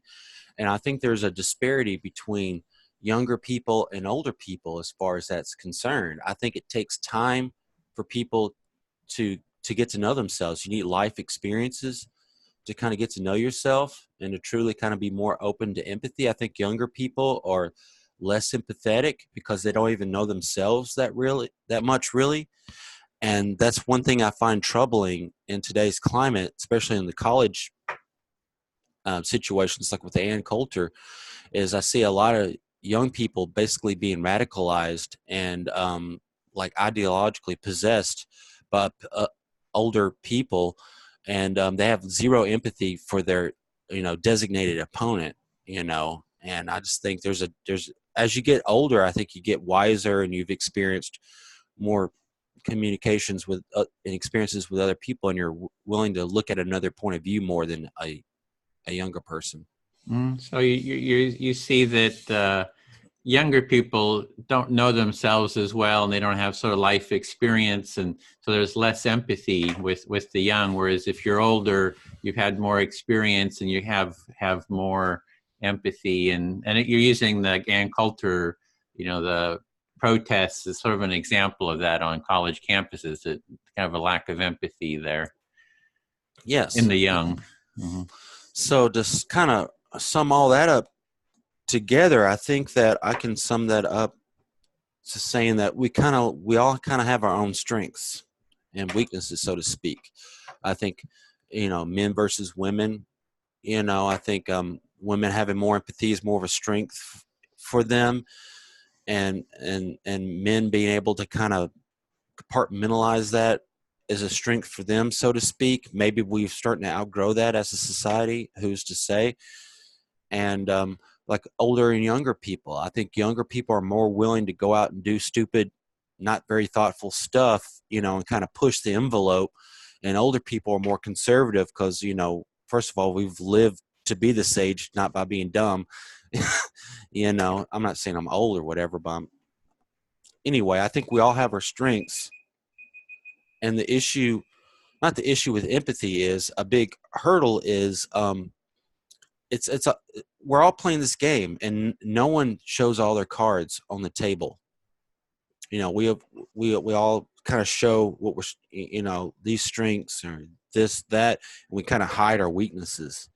And I think there's a disparity between younger people and older people as far as that's concerned. I think it takes time for people to get to know themselves. You need life experiences to kind of get to know yourself and to truly kind of be more open to empathy. I think younger people are less empathetic because they don't even know themselves that much really. And that's one thing I find troubling in today's climate, especially in the college situations, like with the Ann Coulter, is I see a lot of young people basically being radicalized and like ideologically possessed by older people, and they have zero empathy for their designated opponent. And I just think there's as you get older, I think you get wiser and you've experienced more communications with and experiences with other people, and you're willing to look at another point of view more than a younger person. So you see that younger people don't know themselves as well, and they don't have sort of life experience, and so there's less empathy with the young. Whereas if you're older, you've had more experience and you have more empathy, and you're using the Ann Coulter, the protests is sort of an example of that on college campuses, that kind of a lack of empathy there. Yes. In the young. So to kind of sum all that up together, I think that I can sum that up to saying that we all kind of have our own strengths and weaknesses, so to speak. I think, men versus women, I think women having more empathy is more of a strength for them. And men being able to kind of compartmentalize that is a strength for them, so to speak. Maybe we're starting to outgrow that as a society. Who's to say? And like older and younger people, I think younger people are more willing to go out and do stupid, not very thoughtful stuff, and kind of push the envelope and older people are more conservative because, you know, first of all, we've lived to be this age, not by being dumb. You know, I'm not saying I'm old or whatever, but anyway, I think we all have our strengths. And the issue, not the issue with empathy, is a big hurdle is we're all playing this game and no one shows all their cards on the table. You know, we all kind of show what we're, you know, these strengths or this, that, and we kind of hide our weaknesses,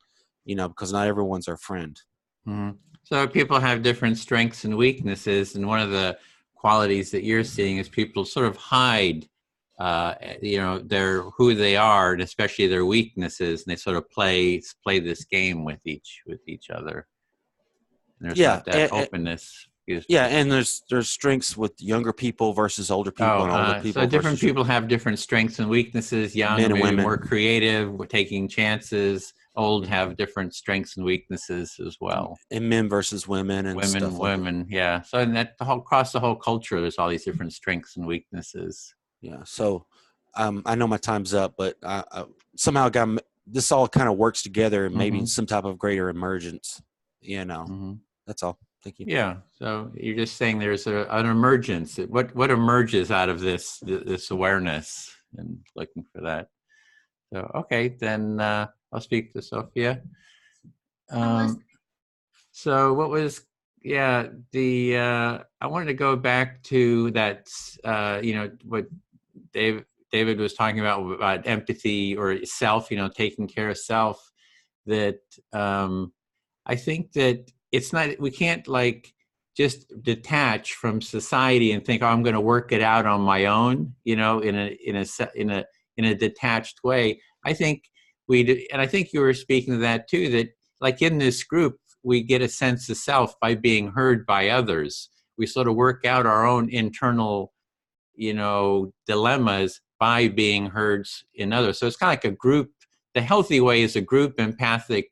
you know, because not everyone's our friend. Mm-hmm. So people have different strengths and weaknesses, and one of the qualities that you're seeing is people sort of hide, you know, who they are, and especially their weaknesses, and they sort of play this game with each other. And there's not that openness. Yeah, and there's strengths with younger people versus older people, and older people. So different people have different strengths and weaknesses. Young, men and maybe women, more creative, taking chances. Old have different strengths and weaknesses as well. And men versus women and stuff like that. Yeah. So in that across the whole culture, there's all these different strengths and weaknesses. Yeah. So I know my time's up, but somehow this all kind of works together and maybe some type of greater emergence. You know, that's all. Thank you. Yeah. So you're just saying there's an emergence. What emerges out of this awareness, and looking for that. So okay, then I'll speak to Sophia. So what was I wanted to go back to that. You know, what David was talking about empathy or self. You know, taking care of self. That I think that it's not, we can't like just detach from society and think, oh, I'm going to work it out on my own, you know, in a detached way. I think and I think you were speaking to that too, that like in this group, we get a sense of self by being heard by others. We sort of work out our own internal, you know, dilemmas by being heard in others. So it's kind of like a group. The healthy way is a group empathic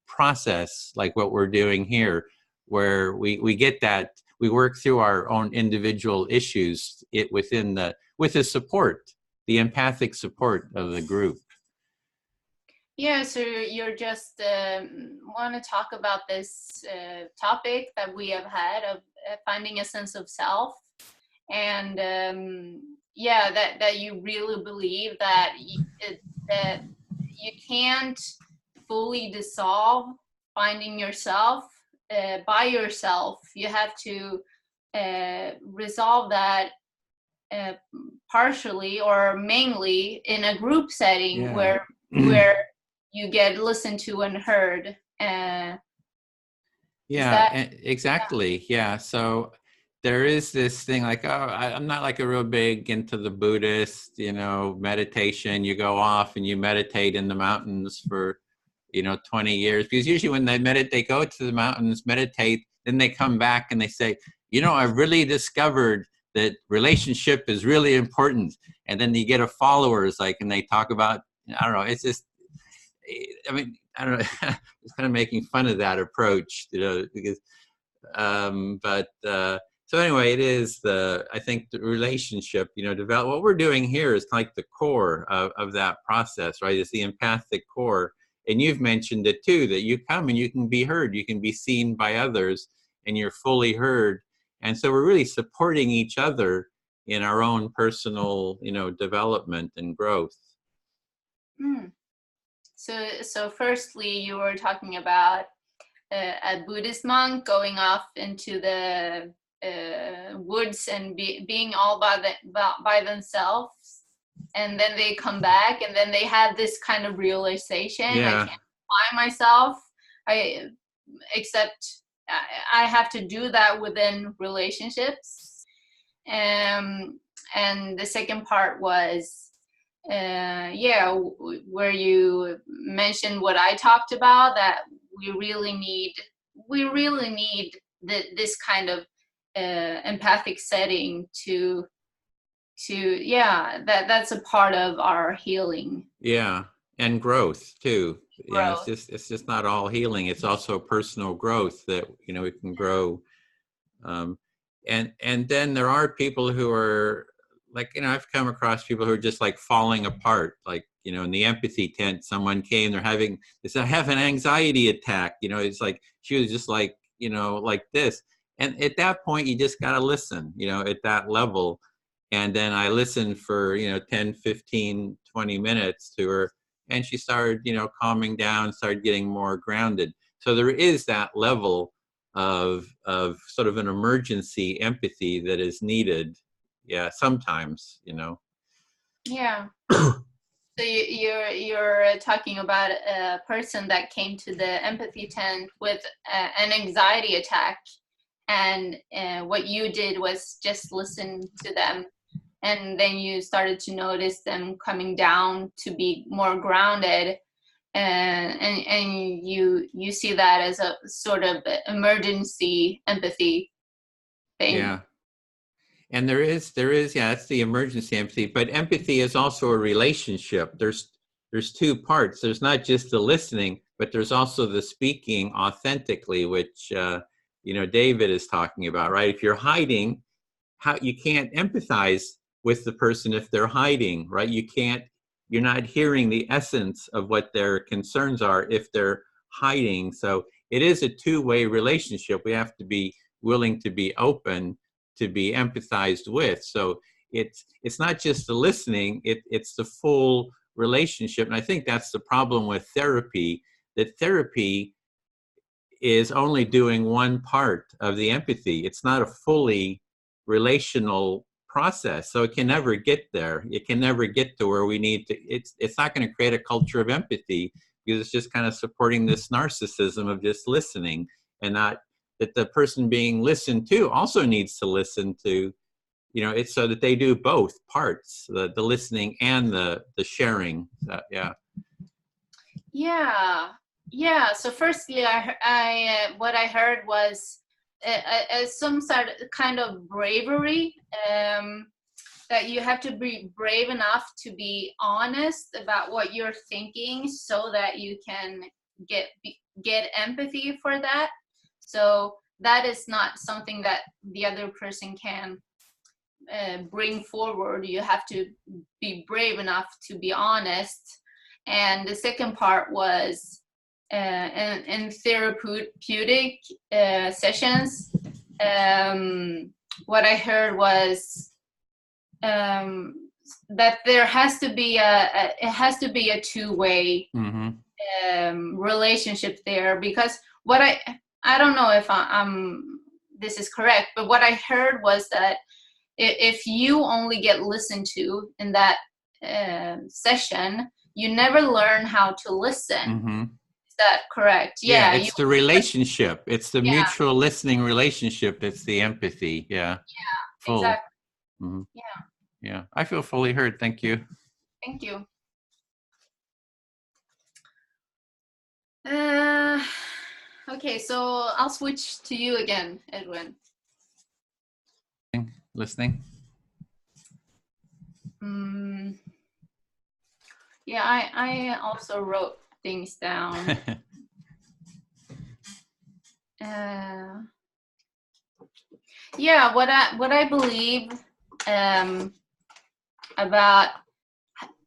process, like what we're doing here, where we get that, we work through our own individual issues with the support, the empathic support of the group. Yeah, so you're just want to talk about this topic that we have had of finding a sense of self, and that you really believe that that you can't fully dissolve finding yourself by yourself. You have to resolve that partially or mainly in a group setting where you get listened to and heard. Exactly. Yeah. So there is this thing like, oh, I'm not like a real big into the Buddhist, you know, meditation. You go off and you meditate in the mountains for, you know, 20 years. Because usually when they meditate, they go to the mountains, meditate, then they come back and they say, you know, I've really discovered that relationship is really important. And then you get a followers, like, and they talk about, I don't know, it's just, I mean, I don't know, it's kind of making fun of that approach, you know, because, so anyway, it is I think the relationship, you know, what we're doing here is like the core of that process, right? It's the empathic core. And you've mentioned it too, that you come and you can be heard, you can be seen by others, and you're fully heard. And so we're really supporting each other in our own personal, you know, development and growth. So firstly, you were talking about a Buddhist monk going off into the woods and being all by themselves, and then they come back and then they have this kind of realization. I can't find myself. Except I have to do that within relationships. And the second part was where you mentioned what I talked about, that we really need this kind of empathic setting to that's a part of our healing. Yeah, and growth too. Yeah, it's just not all healing. It's also personal growth that, you know, we can grow. And then there are people who are like, you know, I've come across people who are just like falling apart. Like, you know, in the empathy tent, someone came, they said, I have an anxiety attack. You know, it's like, she was just like, you know, like this. And at that point, you just got to listen, you know, at that level. And then I listened for, you know, 10, 15, 20 minutes to her. And she started, you know, calming down, started getting more grounded. So there is that level of sort of an emergency empathy that is needed. Yeah, sometimes, you know. Yeah. So you're talking about a person that came to the empathy tent with an anxiety attack, and what you did was just listen to them, and then you started to notice them coming down to be more grounded, and you see that as a sort of emergency empathy thing. Yeah. And there is, yeah, it's the emergency empathy, but empathy is also a relationship. There's two parts. There's not just the listening, but there's also the speaking authentically, which, you know, David is talking about, right? If you're hiding, you can't empathize with the person if they're hiding, right? You're not hearing the essence of what their concerns are if they're hiding. So it is a two-way relationship. We have to be willing to be open to be empathized with. So it's not just the listening, it's the full relationship. And I think that's the problem with therapy, that therapy is only doing one part of the empathy. It's not a fully relational process. So it can never get there. It can never get to where we need to. It's not going to create a culture of empathy, because it's just kind of supporting this narcissism of just listening, and not that the person being listened to also needs to listen to. You know, it's so that they do both parts, the listening and the sharing. Yeah. Yeah. So firstly, I what I heard was some sort of kind of bravery, that you have to be brave enough to be honest about what you're thinking, so that you can get empathy for that. So that is not something that the other person can bring forward. You have to be brave enough to be honest. And the second part was in therapeutic sessions, what I heard was that there has to be a two-way relationship there, because what I don't know if this is correct, but what I heard was that if you only get listened to in that session, you never learn how to listen. Is that correct? Yeah, it's the relationship. It's the mutual listening relationship. It's the empathy. Yeah. Full. Exactly. Yeah. I feel fully heard. Thank you. Thank you. Okay, so I'll switch to you again, Edwin. Listening. Yeah, I also wrote things down. Yeah, what I believe about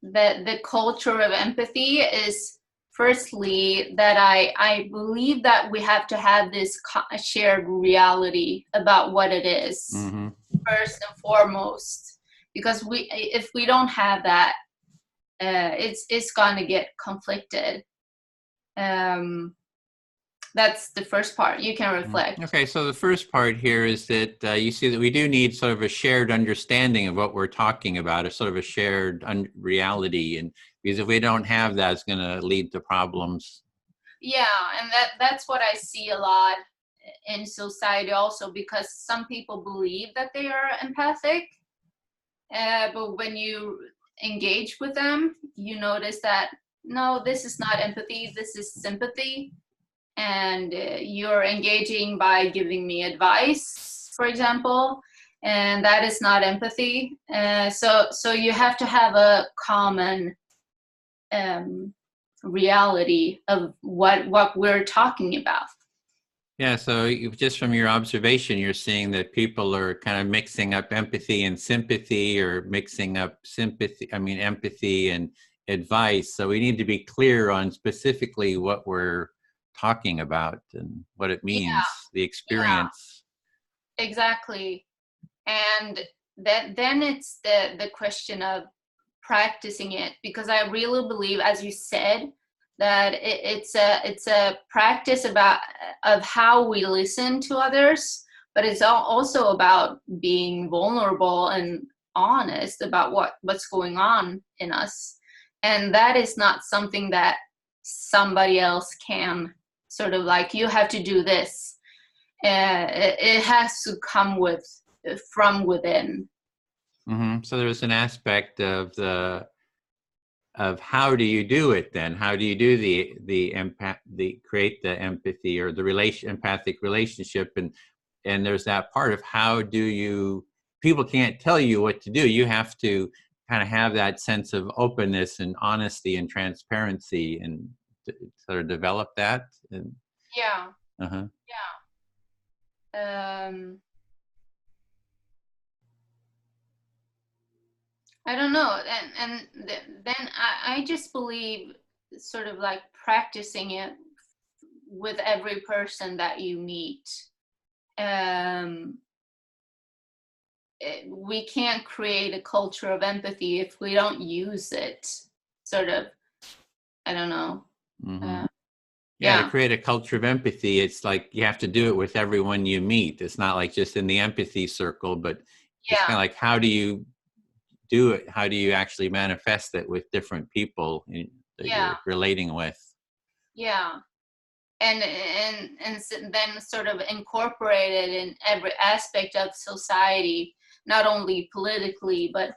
the culture of empathy is, firstly, that I believe that we have to have this shared reality about what it is, first and foremost, because if we don't have that, it's going to get conflicted. That's the first part. You can reflect. Okay, so the first part here is that you see that we do need sort of a shared understanding of what we're talking about, a sort of a shared reality, and because if we don't have that, it's going to lead to problems. Yeah, and that's what I see a lot in society also, because some people believe that they are empathic, but when you engage with them, you notice that, no, this is not empathy, this is sympathy. And you're engaging by giving me advice, for example, and that is not empathy. So you have to have a common reality of what we're talking about. Yeah, so just from your observation, you're seeing that people are kind of mixing up empathy and sympathy, or mixing up empathy and advice. So we need to be clear on specifically what we're talking about and what it means, the experience. Yeah, exactly. And then it's the question of practicing it, because I really believe, as you said, that it's a practice of how we listen to others, but it's also about being vulnerable and honest about what's going on in us, and that is not something that somebody else can sort of like, you have to do this. It has to come from within. Mm-hmm. So there's an aspect of how do you do it then? How do you do create the empathy or the empathic relationship? And there's that part of how do you, people can't tell you what to do. You have to kind of have that sense of openness and honesty and transparency and sort of develop that. And, Yeah. uh-huh. Yeah. I don't know, and then I just believe sort of like practicing it with every person that you meet. We can't create a culture of empathy if we don't use it. Sort of, I don't know. Mm-hmm. Yeah, to create a culture of empathy, it's like you have to do it with everyone you meet. It's not like just in the empathy circle, but it's kind of like, how do you do it? How do you actually manifest it with different people that you're relating with? Yeah. And then sort of incorporate it in every aspect of society, not only politically, but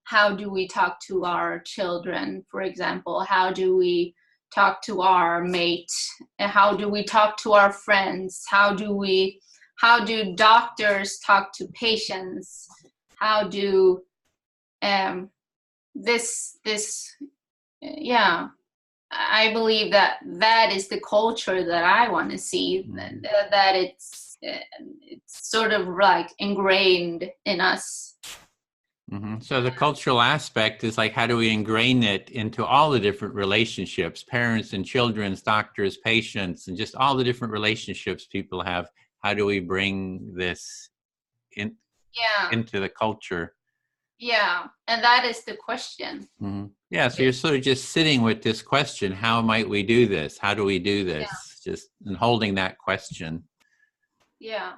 how do we talk to our children, for example? How do we talk to our mate? How do we talk to our friends? How do doctors talk to patients? How do I believe that is the culture that I want to see, that it's sort of like ingrained in us. Mm-hmm. So the cultural aspect is like, how do we ingrain it into all the different relationships, parents and children, doctors, patients, and just all the different relationships people have? How do we bring this into the culture? Yeah, and that is the question. Mm-hmm. Yeah, so you're sort of just sitting with this question, how might we do this? How do we do this? Yeah. Just and holding that question. Yeah.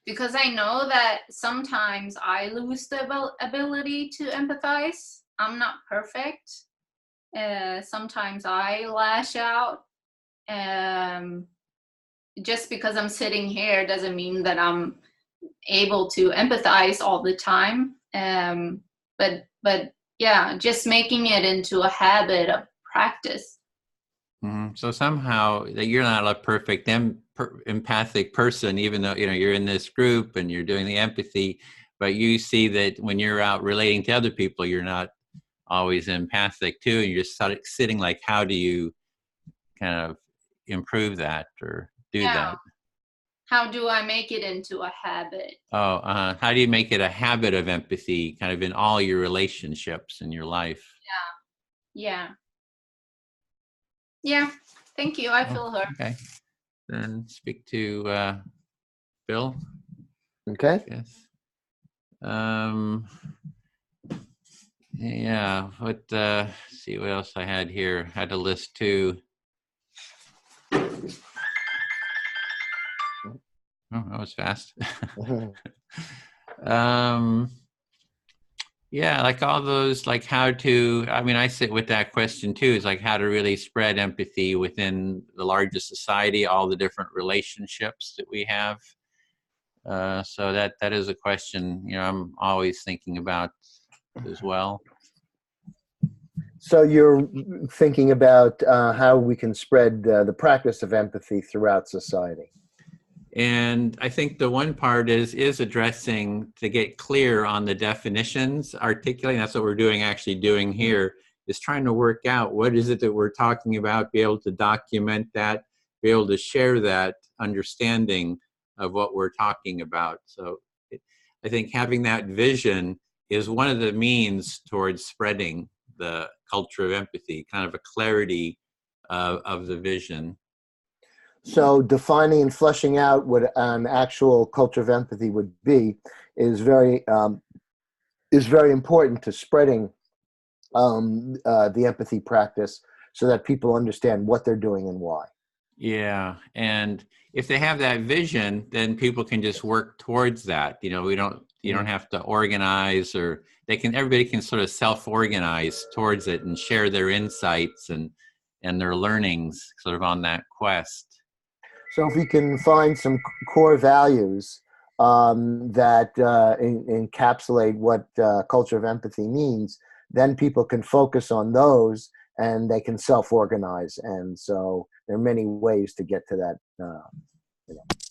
Because I know that sometimes I lose the ability to empathize. I'm not perfect. Sometimes I lash out. Just because I'm sitting here doesn't mean that I'm able to empathize all the time. But yeah, just making it into a habit of practice. Mm-hmm. So somehow that you're not a perfect empathic person, even though you're in this group and you're doing the empathy, but you see that when you're out relating to other people, you're not always empathic too, and you're just sort of sitting like, how do you kind of improve that or do that? How do I make it into a habit? How do you make it a habit of empathy, kind of in all your relationships in your life? Yeah. Thank you. I feel her. Okay. Then speak to Bill. Okay. Yes. Yeah. What? See what else I had here. I had a list too. Oh, that was fast. Yeah, like all those, like how to, I sit with that question too, is like how to really spread empathy within the larger society, all the different relationships that we have. So that is a question, I'm always thinking about as well. So you're thinking about how we can spread the practice of empathy throughout society. And I think the one part is addressing to get clear on the definitions, articulating. That's what we're doing here, is trying to work out what is it that we're talking about, be able to document that, be able to share that understanding of what we're talking about. So I think having that vision is one of the means towards spreading the culture of empathy, kind of a clarity of the vision. So defining and fleshing out what an actual culture of empathy would be is very important to spreading the empathy practice so that people understand what they're doing and why. Yeah, and if they have that vision, then people can just work towards that. You know, you don't have to organize, or everybody can sort of self-organize towards it and share their insights and their learnings sort of on that quest. So if we can find some core values that encapsulate what culture of empathy means, then people can focus on those and they can self-organize. And so there are many ways to get to that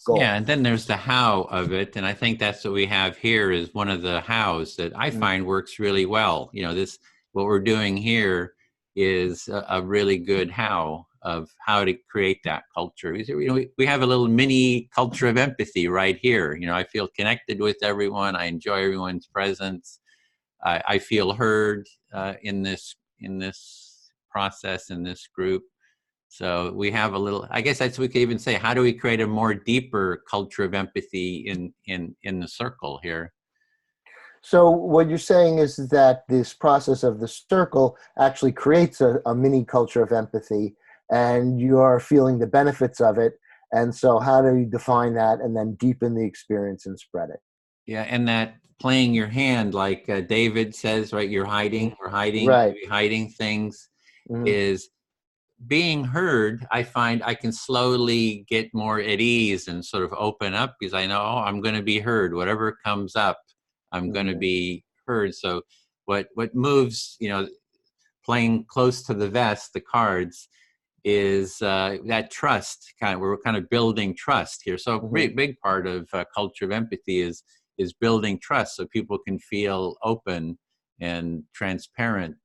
goal. Yeah, and then there's the how of it. And I think that's what we have here is one of the hows that I find works really well. You know, what we're doing here is a really good how of how to create that culture. You know, we have a little mini culture of empathy right here. You know, I feel connected with everyone. I enjoy everyone's presence. I feel heard in this process, in this group. So we have a little, I guess that's what we could even say, how do we create a more deeper culture of empathy in the circle here? So what you're saying is that this process of the circle actually creates a mini culture of empathy, and you're feeling the benefits of it. And so how do you define that and then deepen the experience and spread it? Yeah, and that playing your hand, like David says, right, we're hiding things, is being heard. I find I can slowly get more at ease and sort of open up because I know I'm going to be heard. Whatever comes up, I'm going to be heard. So what moves, you know, playing close to the vest, the cards, is that trust. We're kind of building trust here. So a big part of culture of empathy is building trust, so people can feel open and transparent.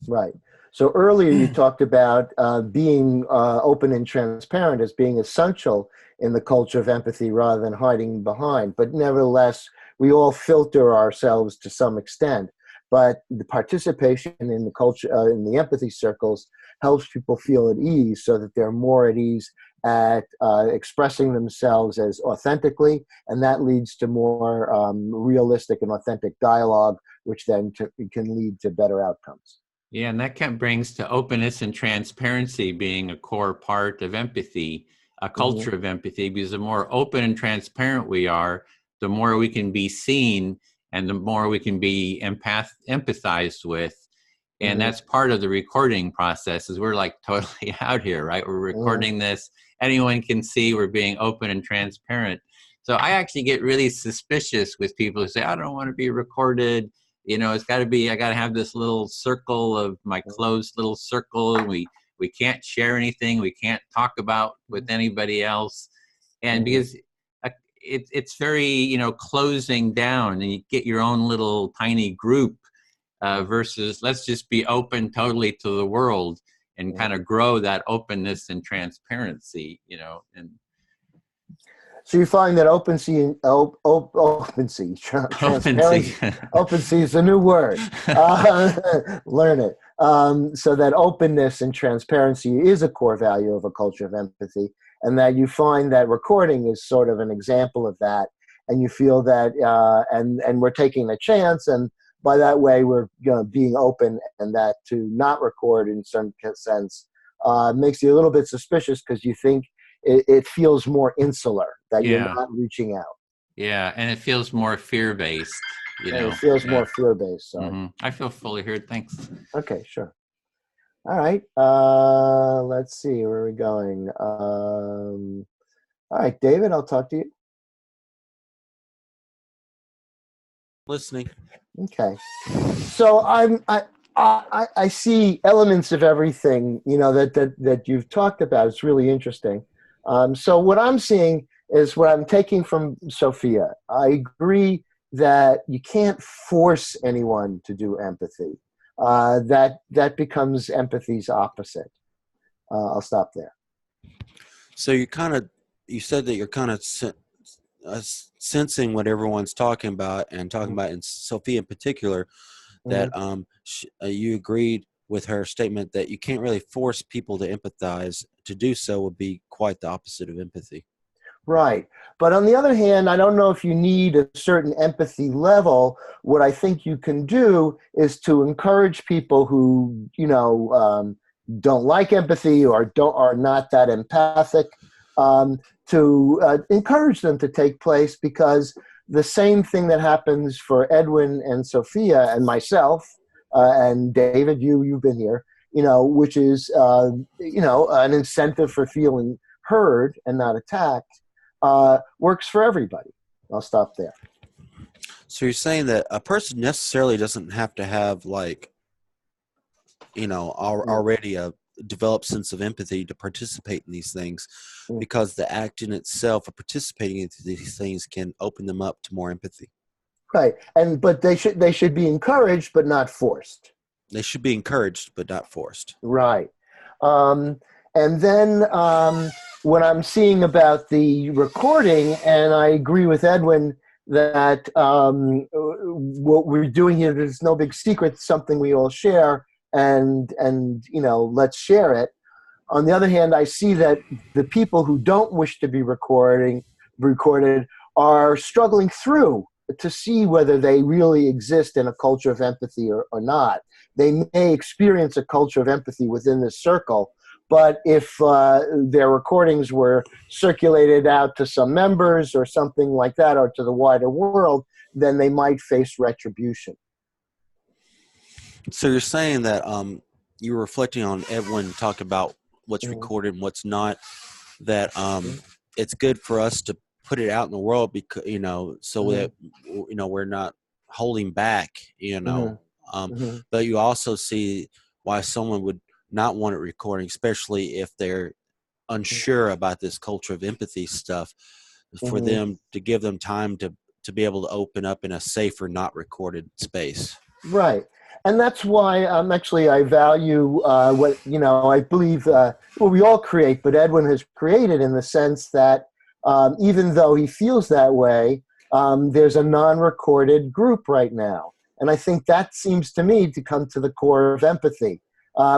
Right. So earlier you talked about being open and transparent as being essential in the culture of empathy rather than hiding behind. But nevertheless, we all filter ourselves to some extent. But the participation in the culture, in the empathy circles, helps people feel at ease so that they're more at ease at expressing themselves as authentically. And that leads to more realistic and authentic dialogue, which then can lead to better outcomes. Yeah, and that brings to openness and transparency being a core part of empathy, a culture of empathy, because the more open and transparent we are, the more we can be seen and the more we can be empathized with. And that's part of the recording process is we're like totally out here, right? We're recording this. Anyone can see we're being open and transparent. So I actually get really suspicious with people who say, I don't want to be recorded. You know, I got to have this little circle of my closed little circle. And we can't share anything. We can't talk about with anybody else. And because it's very, you know, closing down, and you get your own little tiny group versus let's just be open totally to the world and kind of grow that openness and transparency, you know. And so you find that OpenSea is a new word. Learn it. So that openness and transparency is a core value of a culture of empathy, and that you find that recording is sort of an example of that. And you feel that, and we're taking a chance, and by that way we're being open, and that to not record in some sense makes you a little bit suspicious because you think it feels more insular, that you're not reaching out. Yeah, and it feels more fear-based, you know. It feels more fear-based, sorry. I feel fully heard, thanks. Okay, sure. All right, let's see, where are we going? All right, David, I'll talk to you. Listening. Okay. So I see elements of everything, you know, that you've talked about. It's really interesting. So what I'm seeing is what I'm taking from Sophia. I agree that you can't force anyone to do empathy. That becomes empathy's opposite. I'll stop there. So you're kind of you said that you're kind of sensing what everyone's talking about and talking about, in Sophia in particular, that you agreed with her statement that you can't really force people to empathize. To do so would be quite the opposite of empathy. Right. But on the other hand, I don't know if you need a certain empathy level. What I think you can do is to encourage people who, don't like empathy or are not that empathic, to encourage them to take place, because the same thing that happens for Edwin and Sophia and myself, and David, you've been here, which is, an incentive for feeling heard and not attacked, works for everybody. I'll stop there. So you're saying that a person necessarily doesn't have to have already a developed sense of empathy to participate in these things, because the act in itself of participating in these things can open them up to more empathy. Right. But they should be encouraged, but not forced. They should be encouraged, but not forced. Right. And then when I'm seeing about the recording, and I agree with Edwin that what we're doing here, there's no big secret, it's something we all share, and let's share it. On the other hand, I see that the people who don't wish to be recorded are struggling through to see whether they really exist in a culture of empathy or not. They may experience a culture of empathy within this circle, but if their recordings were circulated out to some members or something like that, or to the wider world, then they might face retribution. So you're saying that you were reflecting on Edwin talk about what's recorded and what's not, that it's good for us to put it out in the world, because so that we're not holding back, but you also see why someone would not want it recording, especially if they're unsure about this culture of empathy stuff, for them to give them time to be able to open up in a safer, not recorded space. Right. And that's why I value what, I believe we all create, but Edwin has created, in the sense that even though he feels that way, there's a non-recorded group right now. And I think that seems to me to come to the core of empathy,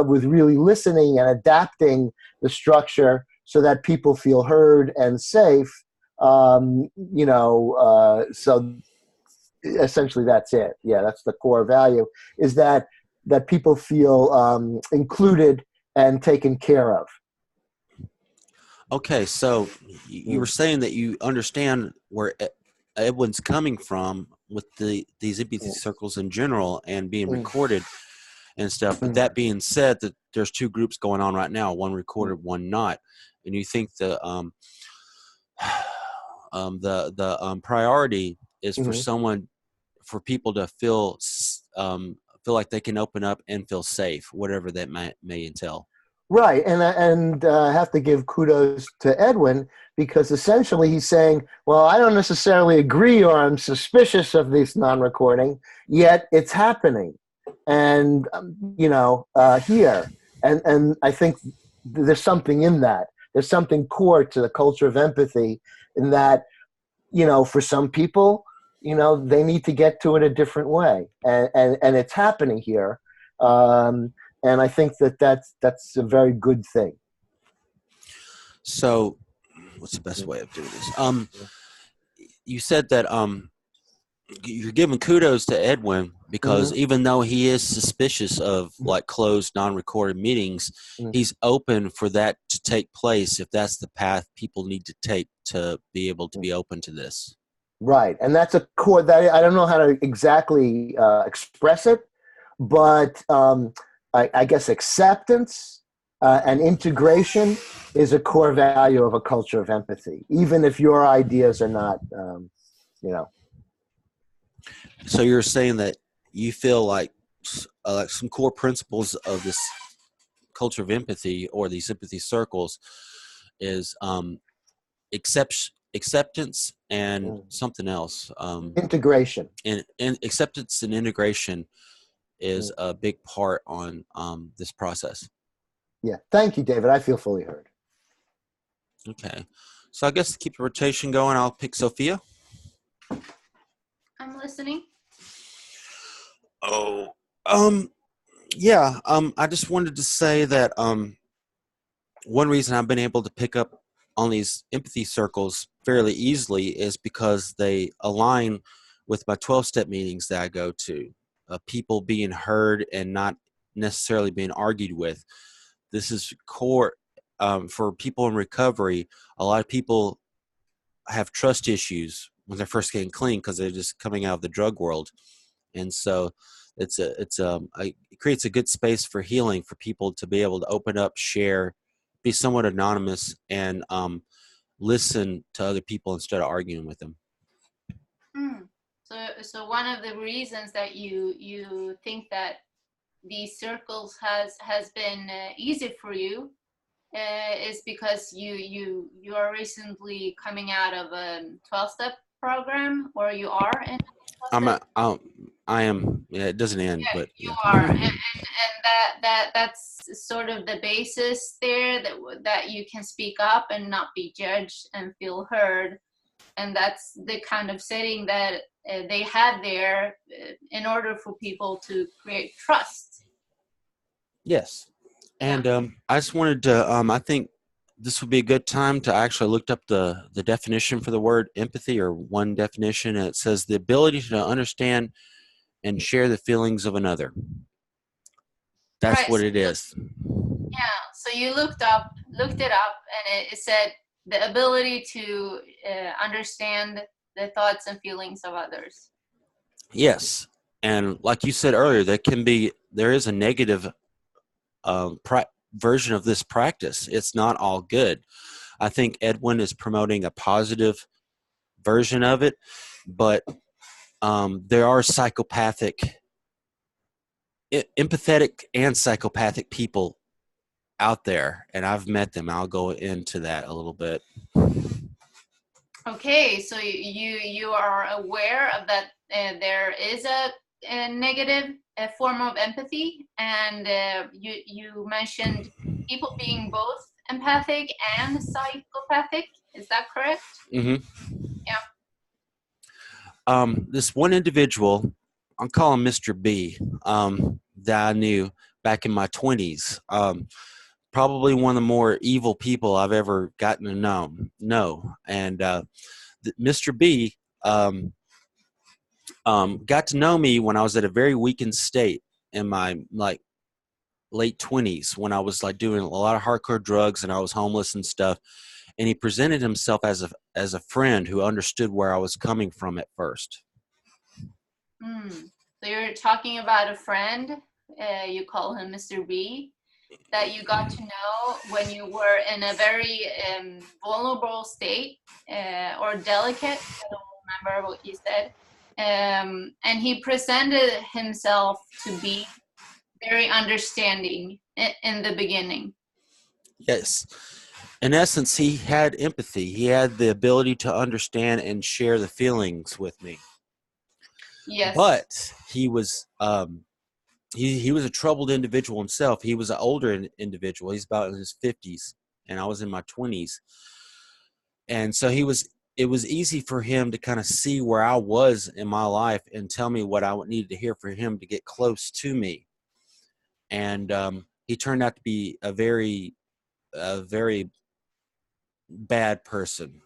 with really listening and adapting the structure so that people feel heard and safe. So essentially that's it. Yeah, that's the core value, is that people feel included and taken care of. Okay, so you were saying that you understand where Edwin's coming from with these empathy circles in general and being recorded and stuff. But that being said, that there's two groups going on right now, one recorded, one not. And you think the priority is for people to feel like they can open up and feel safe, whatever that may entail. Right, and I have to give kudos to Edwin, because essentially he's saying, well, I don't necessarily agree, or I'm suspicious of this non-recording, yet it's happening, and here, and I think there's something in that. There's something core to the culture of empathy, in that, for some people, they need to get to it a different way, and it's happening here. And I think that's a very good thing. So, what's the best way of doing this? You said that you're giving kudos to Edwin, because even though he is suspicious of closed, non-recorded meetings, he's open for that to take place if that's the path people need to take to be able to be open to this. Right, and that's a core that I don't know how to exactly express it, but I guess acceptance and integration is a core value of a culture of empathy, even if your ideas are not, So you're saying that you feel like some core principles of this culture of empathy, or these empathy circles, is acceptance and something else. Integration. And acceptance and integration is a big part on this process. Yeah. Thank you, David. I feel fully heard. Okay. So I guess to keep the rotation going, I'll pick Sophia. I'm listening. Oh, yeah. I just wanted to say that one reason I've been able to pick up on these empathy circles fairly easily is because they align with my 12-step meetings that I go to. People being heard and not necessarily being argued with. This is core for people in recovery. A lot of people have trust issues when they're first getting clean because they're just coming out of the drug world, and so it creates a good space for healing for people to be able to open up, share, be somewhat anonymous, and listen to other people instead of arguing with them. Hmm. So one of the reasons that you think that these circles has been easy for you is because you are recently coming out of a 12-step program, or you are in a 12-step? I am. Yeah, it doesn't end, Yeah, but you yeah. are, and that's sort of the basis there, that you can speak up and not be judged and feel heard, and that's the kind of setting that they had there in order for people to create trust. Yes. Yeah. And I just wanted to, I think this would be a good time to actually look up the definition for the word empathy, or one definition, and it says the ability to understand and share the feelings of another. That's Right. what it is. Yeah. So you looked it up, and it said the ability to understand the thoughts and feelings of others. Yes. And like you said earlier, there is a negative version of this practice. It's not all good. I think Edwin is promoting a positive version of it, but there are empathetic and psychopathic people out there, and I've met them. I'll go into that a little bit. Okay, so you are aware of that there is a negative form of empathy, and you mentioned people being both empathic and psychopathic. Is that correct? Mm-hmm. Yeah. This one individual, I'll call him Mr. B, that I knew back in my 20s. Probably one of the more evil people I've ever gotten to know. And Mr. B got to know me when I was at a very weakened state in my late 20s, when I was doing a lot of hardcore drugs and I was homeless and stuff. And he presented himself as a friend who understood where I was coming from at first. So you're talking about a friend, you call him Mr. B, that you got to know when you were in a very vulnerable state, or delicate. I don't remember what you said. And he presented himself to be very understanding in the beginning. Yes. In essence, he had empathy. He had the ability to understand and share the feelings with me. Yes. But he was he was a troubled individual himself. He was an older individual. He's about in his 50s, and I was in my 20s. And so it was easy for him to kind of see where I was in my life and tell me what I needed to hear for him to get close to me. And he turned out to be a very bad person.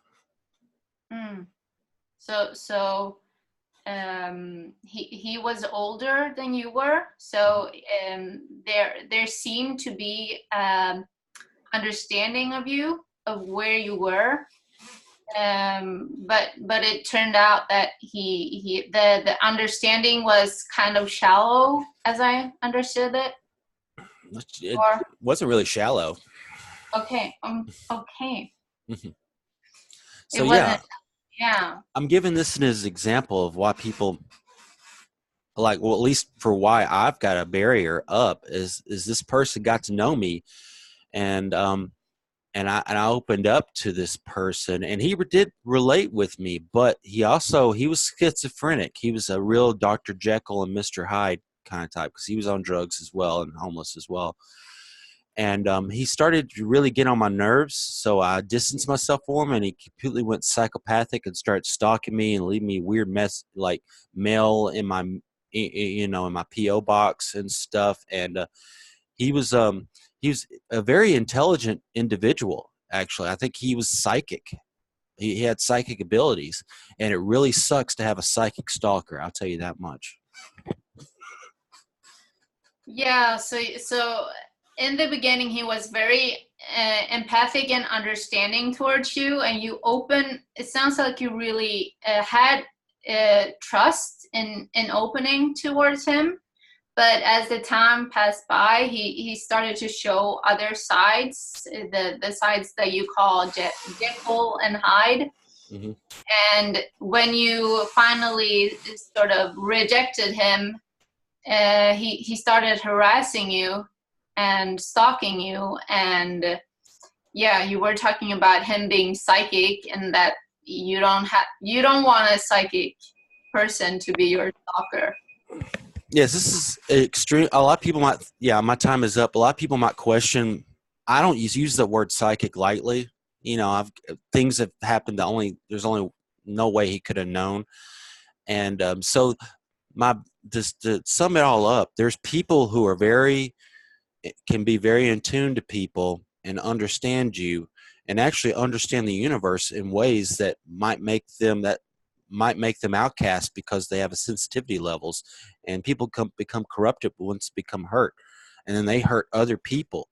So he was older than you were, so there seemed to be understanding of you, of where you were, but it turned out that the understanding was kind of shallow, as I understood it. It wasn't really shallow. Okay. Okay. So it wasn't. Yeah. I'm giving this as an example of why people at least for why I've got a barrier up is this person got to know me, and I opened up to this person, and he did relate with me, but he was schizophrenic. He was a real Dr. Jekyll and Mr. Hyde kind of type, because he was on drugs as well and homeless as well. And he started to really get on my nerves, so I distanced myself from him, and he completely went psychopathic and started stalking me and leaving me weird like mail in my, in my PO box and stuff. And he was a very intelligent individual. Actually, I think he was psychic. He had psychic abilities, and it really sucks to have a psychic stalker. I'll tell you that much. Yeah, so in the beginning he was very empathic and understanding towards you, and it sounds like you really had trust in opening towards him. But as the time passed by, he started to show other sides, the sides that you call Jekyll and Hyde. Mm-hmm. And when you finally sort of rejected him, he started harassing you and stalking you. And yeah, you were talking about him being psychic, and that you don't want a psychic person to be your stalker. Yes, this is extreme. A lot of people might, my time is up. A lot of people might question. I don't use the word psychic lightly. Things have happened that there's only no way he could have known. And so just to sum it all up, there's people who are can be very in tune to people and understand you and actually understand the universe in ways that might make them outcast because they have a sensitivity levels, and people become corrupted once they become hurt, and then they hurt other people.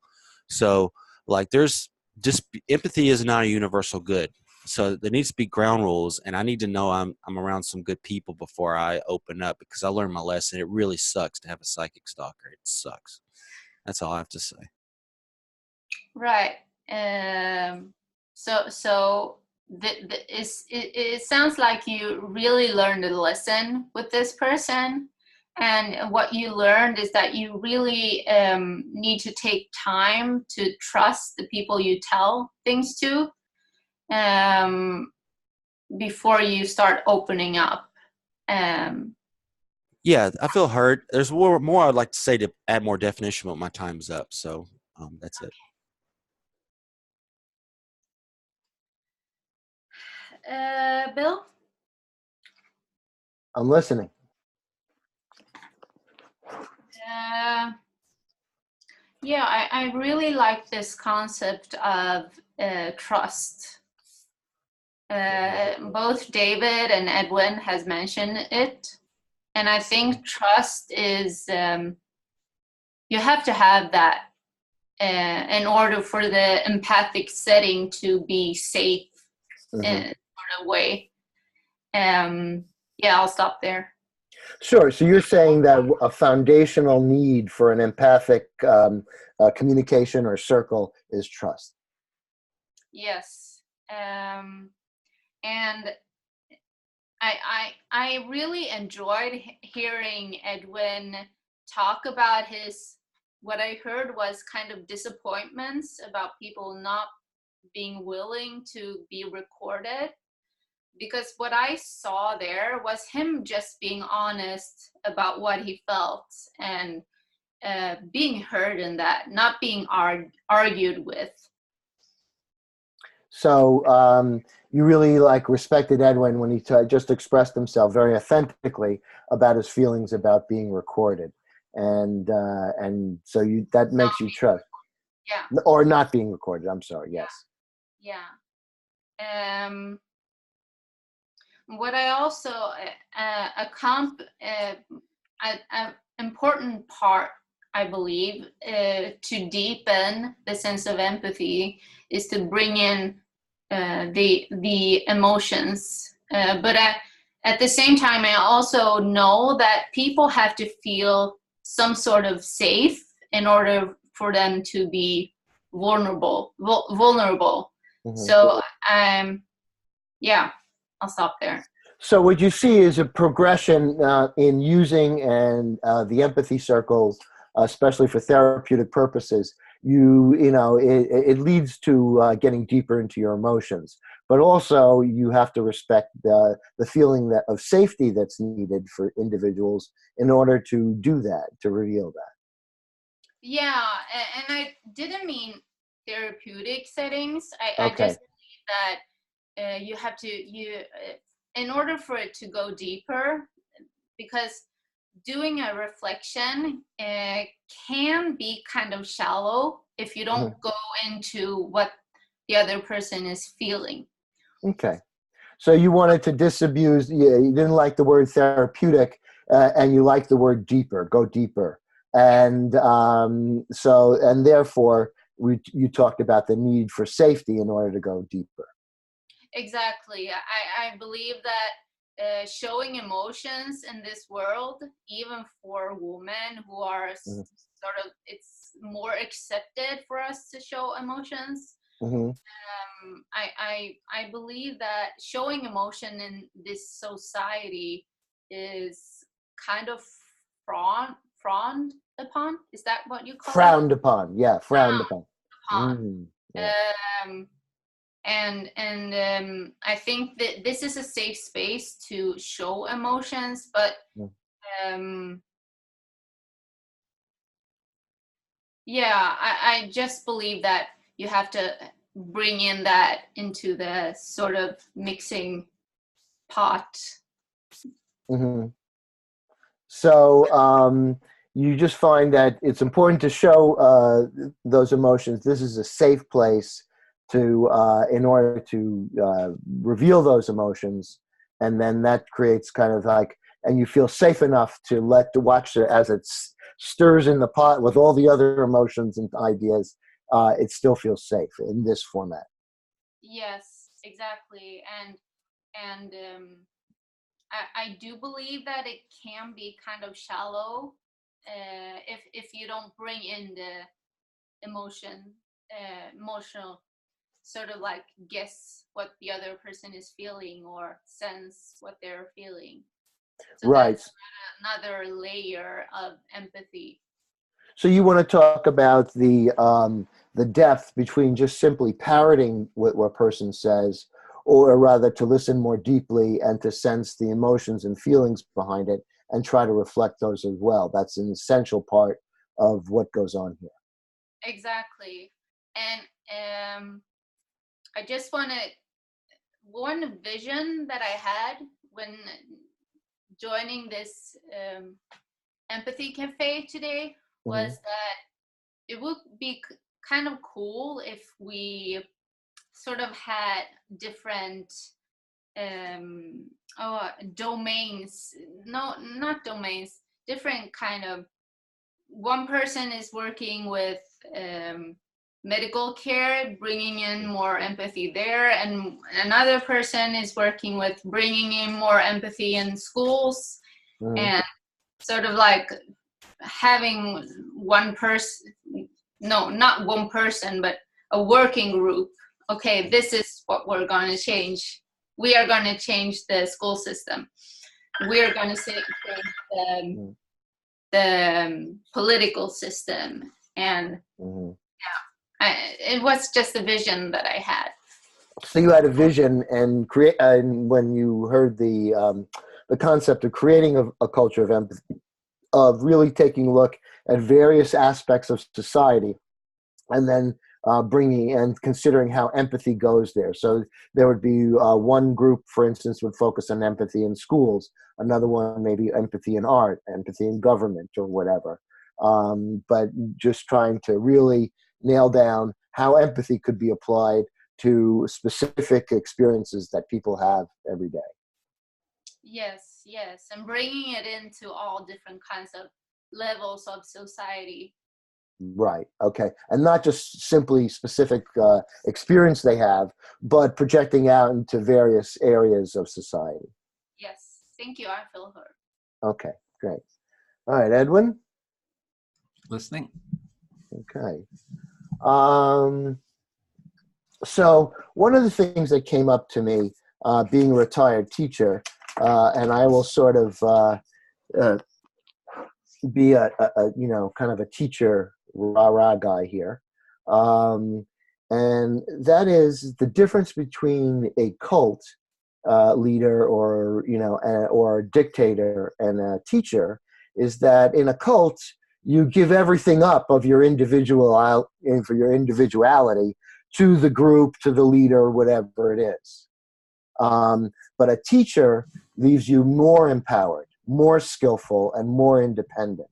So like there's just empathy is not a universal good. So there needs to be ground rules, and I need to know I'm around some good people before I open up, because I learned my lesson. It really sucks to have a psychic stalker. It sucks. That's all I have to say. Right. So it sounds like you really learned a lesson with this person, and what you learned is that you really need to take time to trust the people you tell things to before you start opening up. Yeah, I feel hurt. There's more I'd like to say to add more definition, but my time's up. So that's it. Bill? I'm listening. Yeah, I really like this concept of trust. Both David and Edwin has mentioned it. And I think trust is, you have to have that in order for the empathic setting to be safe in a sort of way. Yeah, I'll stop there. Sure. So you're saying that a foundational need for an empathic communication or circle is trust. Yes. And I really enjoyed hearing Edwin talk about what I heard was kind of disappointments about people not being willing to be recorded. Because what I saw there was him just being honest about what he felt and being heard in that, not being argued with. So you really respected Edwin when he just expressed himself very authentically about his feelings about being recorded, and so that makes you trust. Yeah. Or not being recorded. I'm sorry. Yes. Yeah. What I also an important part, I believe, to deepen the sense of empathy is to bring in the emotions. But at the same time, I also know that people have to feel some sort of safe in order for them to be vulnerable. Mm-hmm. So, yeah, I'll stop there. So what you see is a progression in using the empathy circles, especially for therapeutic purposes. It leads to getting deeper into your emotions, but also you have to respect the feeling of safety that's needed for individuals in order to do that, to reveal that. Yeah, and I didn't mean therapeutic settings. I Okay. just believe that you have to in order for it to go deeper, because doing a reflection can be kind of shallow if you don't go into what the other person is feeling. Okay. So you wanted to disabuse, you didn't like the word therapeutic, and you like the word deeper, go deeper. And and therefore, you talked about the need for safety in order to go deeper. Exactly. I believe that showing emotions in this world, even for women who are sort of, it's more accepted for us to show emotions. I believe that showing emotion in this society is kind of frowned upon. Is that what you call Frowned upon, yeah, frowned upon. Yeah. And I think that this is a safe space to show emotions, but yeah, I just believe that you have to bring in that into the sort of mixing pot. So you just find that it's important to show those emotions. This is a safe place to, in order to reveal those emotions, and then that creates kind of like, and you feel safe enough to watch it as it stirs in the pot with all the other emotions and ideas. It still feels safe in this format. Yes, exactly, and I do believe that it can be kind of shallow if you don't bring in the emotional sort of like guess what the other person is feeling or sense what they're feeling. So Right. that's another layer of empathy. So you want to talk about the depth between just simply parroting what a person says, or rather to listen more deeply and to sense the emotions and feelings behind it and try to reflect those as well. That's an essential part of what goes on here. Exactly. And I just want to, one vision that I had when joining this empathy cafe today was that it would be kind of cool if we sort of had different domains, no, not domains, different kind of, one person is working with medical care, bringing in more empathy there, and another person is working with bringing in more empathy in schools, and sort of like having one person, no, not one person, but a working group. Okay, this is what we're going to change. We are going to change the school system. We're going to change the political system. And it was just a vision that I had. So you had a vision, and when you heard the concept of creating a culture of empathy, of really taking a look at various aspects of society, and then bringing and considering how empathy goes there. So there would be one group, for instance, would focus on empathy in schools. Another one maybe empathy in art, empathy in government, or whatever. But just trying to really nail down how empathy could be applied to specific experiences that people have every day. Yes, and bringing it into all different kinds of levels of society. Right. Okay. And not just simply specific experience they have, but projecting out into various areas of society. Yes. Thank you. I feel heard. Okay. Great. All right, Edwin. Listening. Okay. So one of the things that came up to me, being a retired teacher, and I will sort of be a kind of a teacher rah-rah guy here. And that is the difference between a cult leader or a dictator and a teacher is that in a cult, you give everything up of your for your individuality to the group, to the leader, whatever it is. But a teacher leaves you more empowered, more skillful, and more independent.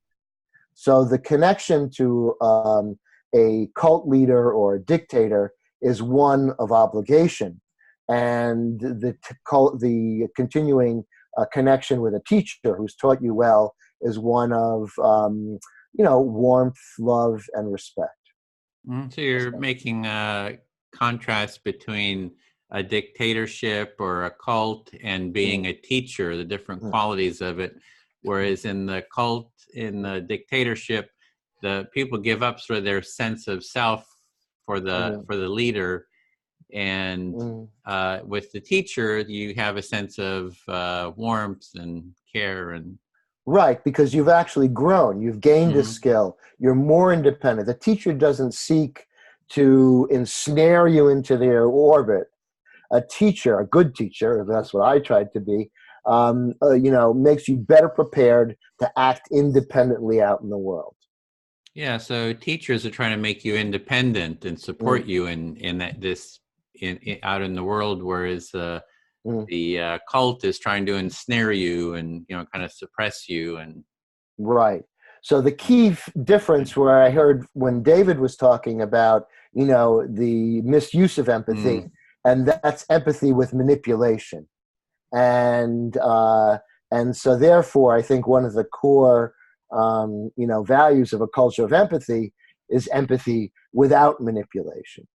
So the connection to a cult leader or a dictator is one of obligation, and the continuing connection with a teacher who's taught you well is one of warmth, love, and respect. So you're making a contrast between a dictatorship or a cult and being a teacher, the different qualities of it. Whereas in the cult, in the dictatorship, the people give up sort of their sense of self for the leader, and with the teacher, you have a sense of warmth and care and. Right, because you've actually grown. You've gained a skill. You're more independent. The teacher doesn't seek to ensnare you into their orbit. A teacher, a good teacher, that's what I tried to be, makes you better prepared to act independently out in the world. Yeah, so teachers are trying to make you independent and support you in out in the world, whereas the cult is trying to ensnare you and kind of suppress you. And right. So the key difference, where I heard when David was talking about the misuse of empathy, and that's empathy with manipulation, and so therefore I think one of the core values of a culture of empathy is empathy without manipulation.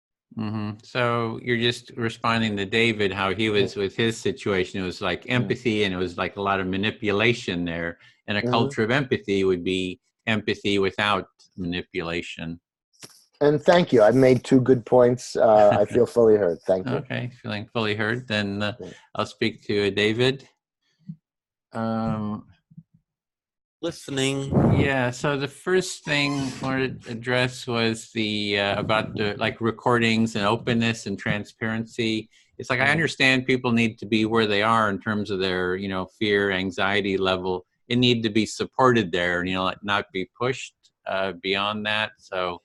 So you're just responding to David, how he was with his situation. It was like empathy, and it was like a lot of manipulation there. And a culture of empathy would be empathy without manipulation. And thank you. I've made 2 good points. I feel fully heard. Thank you. Okay, feeling fully heard. Then I'll speak to David. Listening. Yeah, so the first thing I wanted to address was the about the recordings and openness and transparency. It's like I understand people need to be where they are in terms of their fear, anxiety level. It need to be supported there, and not be pushed beyond that. So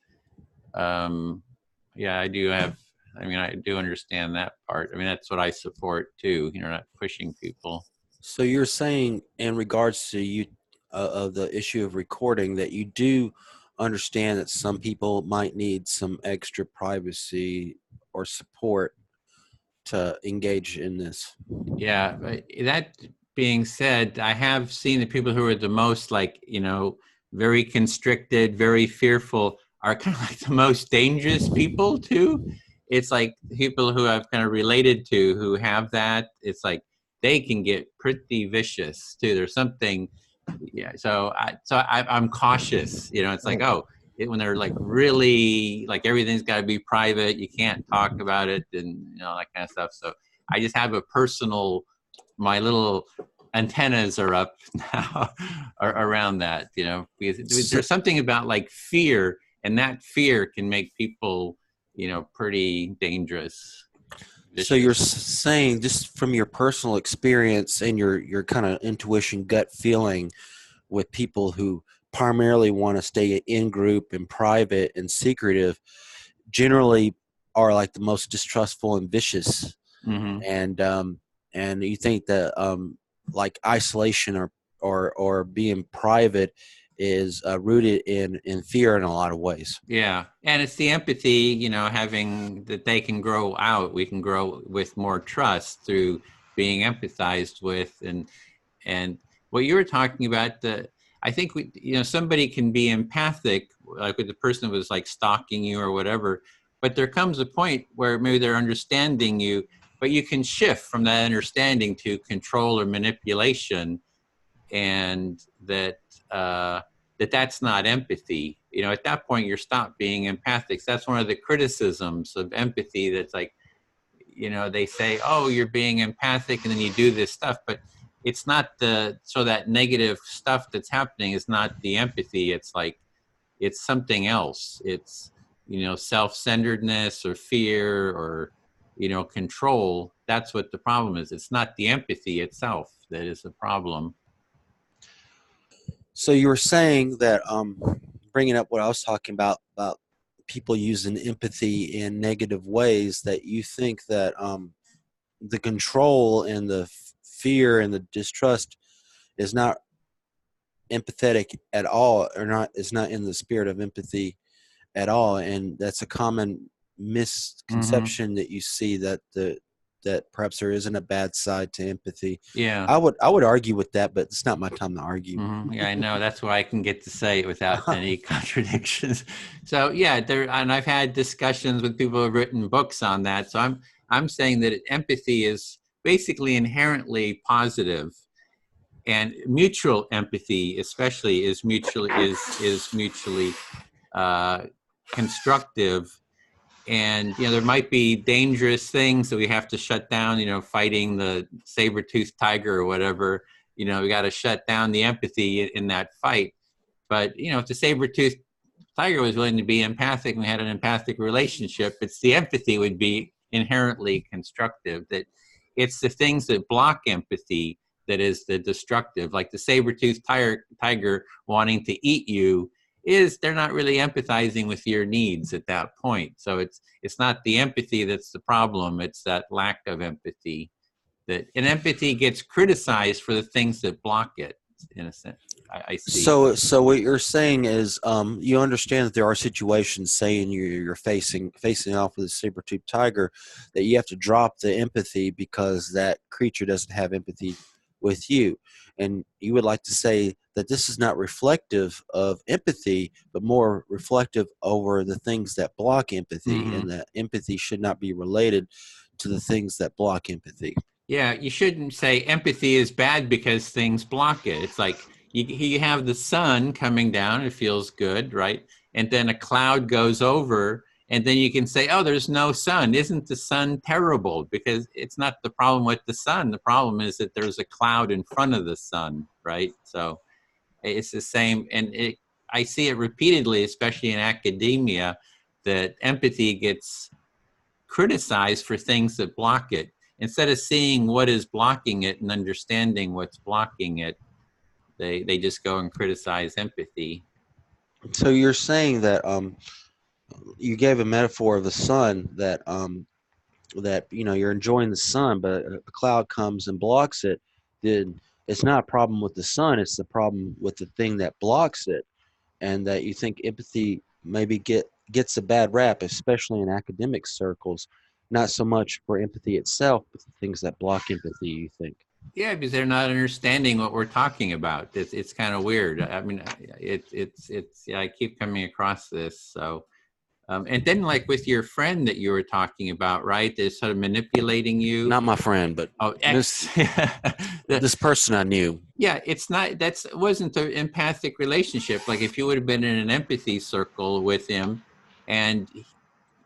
yeah, I do understand that part. I mean, that's what I support too, not pushing people. So you're saying in regards to you of the issue of recording that you do understand that some people might need some extra privacy or support to engage in this. Yeah, that being said, I have seen the people who are the most very constricted, very fearful are kind of like the most dangerous people too. It's like people who I've kind of related to who have that. It's like they can get pretty vicious too. There's something, yeah. So I'm cautious. It's like when they're like really everything's got to be private. You can't talk about it and that kind of stuff. So I just have my little antennas are up now around that. Because there's something about fear, and that fear can make people pretty dangerous. So you're saying, just from your personal experience and your kind of intuition, gut feeling with people who primarily want to stay in group and private and secretive, generally are like the most distrustful and vicious. And you think that isolation or being private is rooted in fear in a lot of ways. Yeah, and it's the empathy, having that they can grow out. We can grow with more trust through being empathized with, and what you were talking about. I think somebody can be empathic, like with the person who was stalking you or whatever. But there comes a point where maybe they're understanding you, but you can shift from that understanding to control or manipulation, and that's not empathy. At that point, you're stopped being empathic. That's one of the criticisms of empathy. That's they say, oh, you're being empathic, and then you do this stuff, but it's not that negative stuff that's happening is not the empathy. It's it's something else. It's, self-centeredness or fear or, control. That's what the problem is. It's not the empathy itself that is the problem. So you were saying that, bringing up what I was talking about people using empathy in negative ways, that you think that the control and the fear and the distrust is not empathetic at all, or not is not in the spirit of empathy at all, and that's a common misconception that you see, that that perhaps there isn't a bad side to empathy. Yeah. I would argue with that, but it's not my time to argue. Yeah, I know. That's why I can get to say it without any contradictions. So yeah, and I've had discussions with people who have written books on that. So I'm saying that empathy is basically inherently positive, and mutual empathy, especially, is mutually constructive. And there might be dangerous things that we have to shut down. Fighting the saber-toothed tiger or whatever. We got to shut down the empathy in that fight. But if the saber-toothed tiger was willing to be empathic and we had an empathic relationship, it's the empathy would be inherently constructive. That it's the things that block empathy that is the destructive. Like the saber-toothed tiger wanting to eat you, they're not really empathizing with your needs at that point. So it's not the empathy that's the problem, it's that lack of empathy. And empathy gets criticized for the things that block it, in a sense. I see. So what you're saying is, you understand that there are situations, saying you're facing off with a saber-toothed tiger, that you have to drop the empathy because that creature doesn't have empathy with you. And you would like to say that this is not reflective of empathy, but more reflective over the things that block empathy, and that empathy should not be related to the things that block empathy. Yeah, you shouldn't say empathy is bad because things block it. It's like you have the sun coming down, it feels good, right? And then a cloud goes over, and then you can say, oh, there's no sun. Isn't the sun terrible? Because it's not the problem with the sun. The problem is that there's a cloud in front of the sun, right? So it's the same. And I see it repeatedly, especially in academia, that empathy gets criticized for things that block it. Instead of seeing what is blocking it and understanding what's blocking it, they just go and criticize empathy. So you're saying that you gave a metaphor of the sun, that that you're enjoying the sun, but a cloud comes and blocks it. Then it's not a problem with the sun; it's the problem with the thing that blocks it. And that you think empathy maybe gets a bad rap, especially in academic circles, not so much for empathy itself, but the things that block empathy, you think. Yeah, because they're not understanding what we're talking about. It's kind of weird. I mean, I keep coming across this. So, and then like with your friend that you were talking about, right? They're sort of manipulating you. Not my friend, but this person I knew. Yeah, wasn't an empathic relationship. Like if you would have been in an empathy circle with him, and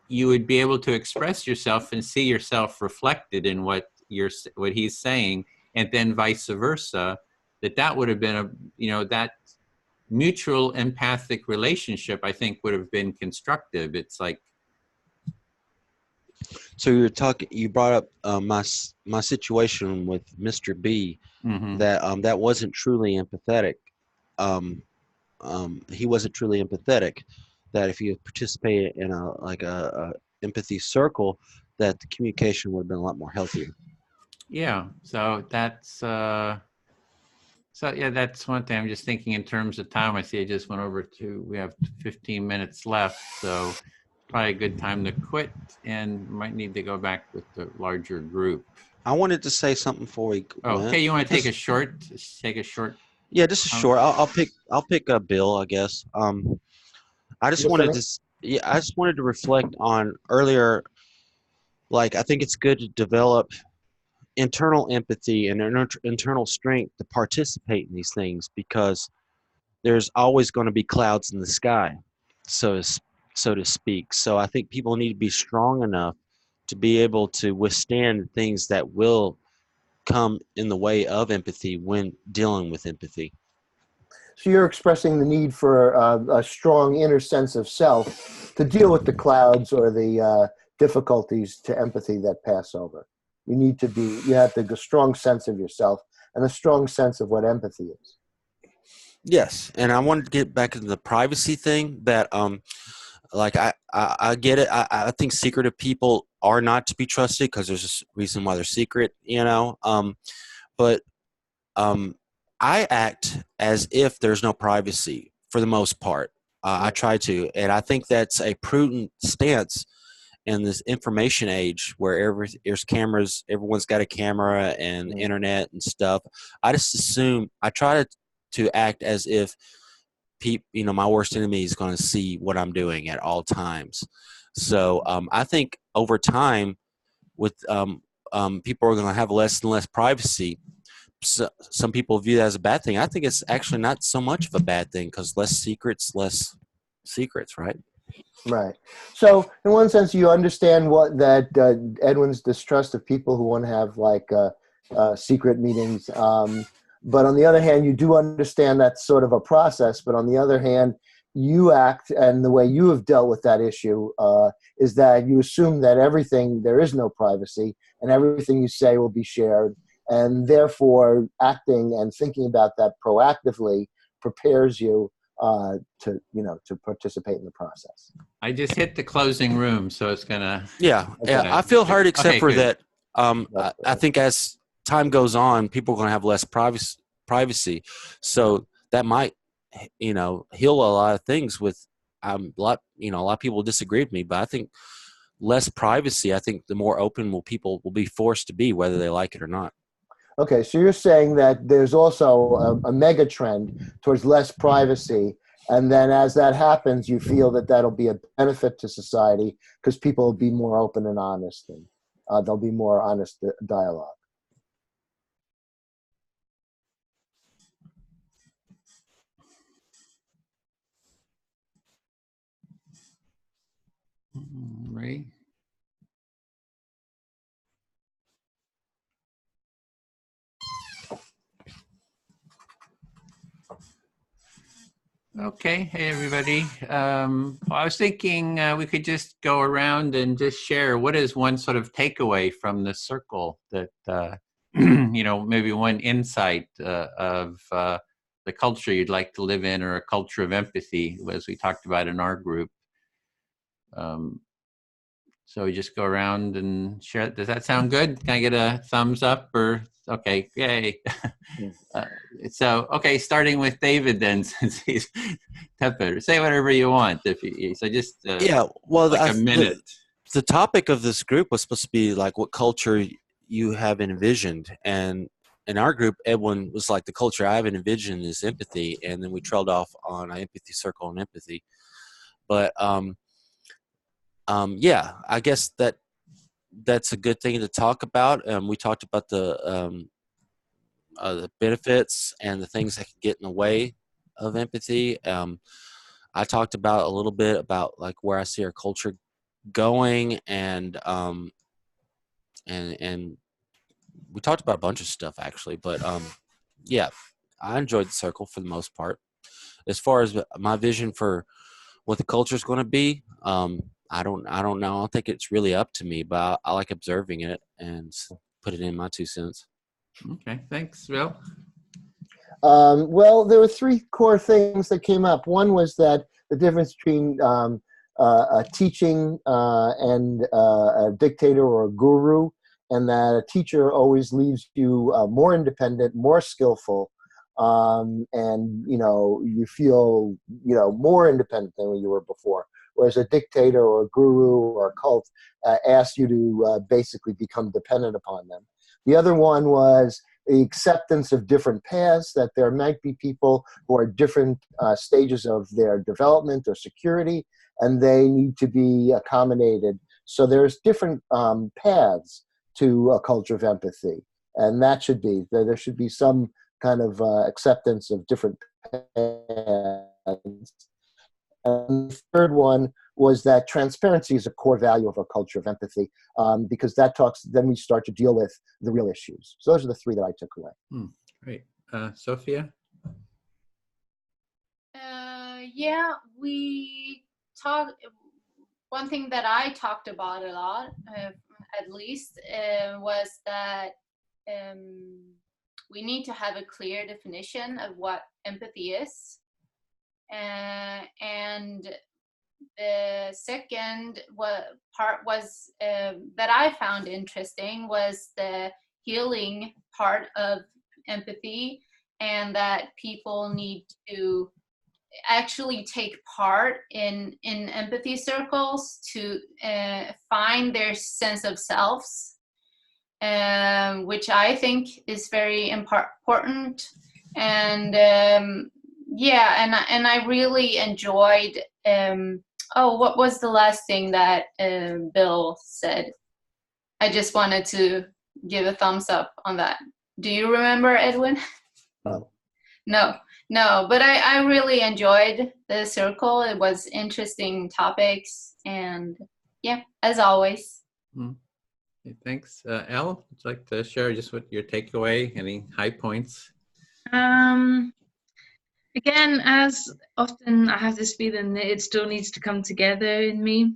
you would be able to express yourself and see yourself reflected in what he's saying, and then vice versa, that would have been that mutual empathic relationship, I think, would have been constructive. It's like. So you brought up my situation with Mr. B, that wasn't truly empathetic. He wasn't truly empathetic. That if you participated in a empathy circle, that the communication would have been a lot more healthier. Yeah. So that's that's one thing. I'm just thinking in terms of time. I see I just went over we have 15 minutes left, so probably a good time to quit, and might need to go back with the larger group. I wanted to say something before we went. Okay, you want to take a short? Yeah, just a short. I'll pick up Bill, I guess. I just wanted to reflect on earlier. Like, I think it's good to develop internal empathy and internal strength to participate in these things, because there's always going to be clouds in the sky, so to speak. So I think people need to be strong enough to be able to withstand things that will come in the way of empathy when dealing with empathy. So you're expressing the need for a strong inner sense of self to deal with the clouds or the difficulties to empathy that pass over. You have a strong sense of yourself and a strong sense of what empathy is. Yes, and I wanted to get back into the privacy thing. That like I get it. I think secretive people are not to be trusted because there's a reason why they're secret. But um, I act as if there's no privacy for the most part. I try to, and I think that's a prudent stance in this information age where there's cameras, everyone's got a camera and internet and stuff. I just assume I try to act as if my worst enemy is going to see what I'm doing at all times. So I think over time, with people are going to have less and less privacy. So, some people view that as a bad thing. I think it's actually not so much of a bad thing because less secrets, right? Right. So, in one sense, you understand what that Edwin's distrust of people who want to have like secret meetings. But on the other hand, you do understand that's sort of a process. But on the other hand, you act, and the way you have dealt with that issue is that you assume that there is no privacy, and everything you say will be shared, and therefore acting and thinking about that proactively prepares you to participate in the process. I just hit the closing room, so it's gonna. Yeah. I feel hard, except for that. I think as time goes on, people are going to have less privacy, so that might, heal a lot of things. With a lot of people disagree with me, but I think less privacy. I think the more open people will be forced to be, whether they like it or not. Okay, so you're saying that there's also a mega trend towards less privacy, and then as that happens, you feel that that'll be a benefit to society because people will be more open and honest, and there'll be more honest dialogue. Right. Okay. Hey, everybody. I was thinking we could just go around and just share what is one sort of takeaway from the circle that, maybe one insight of the culture you'd like to live in, or a culture of empathy, as we talked about in our group. So we just go around and share. Does that sound good? Can I get a thumbs up or okay? Yay. Okay, starting with David then, since he's tougher. Say whatever you want. Like a minute. The topic of this group was supposed to be like what culture you have envisioned, and in our group, Edwin was like, the culture I have envisioned is empathy, and then we trailed off on an empathy circle and empathy. But yeah, I guess that's a good thing to talk about. We talked about the benefits and the things that can get in the way of empathy. I talked about a little bit about like where I see our culture going, and we talked about a bunch of stuff actually. But yeah, I enjoyed the circle for the most part. As far as my vision for what the culture is going to be, I don't know. I don't think it's really up to me, but I like observing it and put it in my 2 cents. Okay, thanks, Bill. Well, there were 3 core things that came up. One was that the difference between a teaching and a dictator or a guru, and that a teacher always leaves you more independent, more skillful, and you feel more independent than you were before. Whereas a dictator or a guru or a cult asks you to basically become dependent upon them. The other one was the acceptance of different paths, that there might be people who are different stages of their development or security, and they need to be accommodated. So there's different paths to a culture of empathy, and there should be some kind of acceptance of different paths. And the third one was that transparency is a core value of a culture of empathy, because then we start to deal with the real issues. So those are the 3 that I took away. Great. Sophia? Yeah, we talked. One thing that I talked about a lot, at least, was that we need to have a clear definition of what empathy is. And the second part was that I found interesting was the healing part of empathy, and that people need to actually take part in empathy circles to find their sense of selves, which I think is very important. And and I really enjoyed what was the last thing that Bill said? I just wanted to give a thumbs up on that. Do you remember, Edwin? No, but I really enjoyed the circle. It was interesting topics, and yeah, as always. Okay, thanks. Elle, would you like to share just what your takeaway, any high points? Again, as often, I have this feeling that it still needs to come together in me.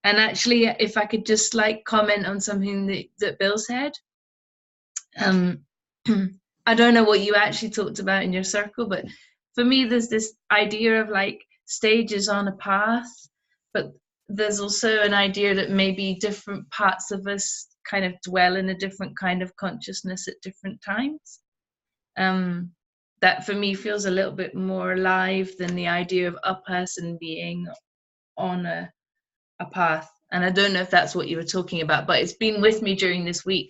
And actually, if I could just like comment on something that Bill said, I don't know what you actually talked about in your circle, but for me, there's this idea of like stages on a path, but there's also an idea that maybe different parts of us kind of dwell in a different kind of consciousness at different times. That for me feels a little bit more alive than the idea of a person being on a path. And I don't know if that's what you were talking about, but it's been with me during this week.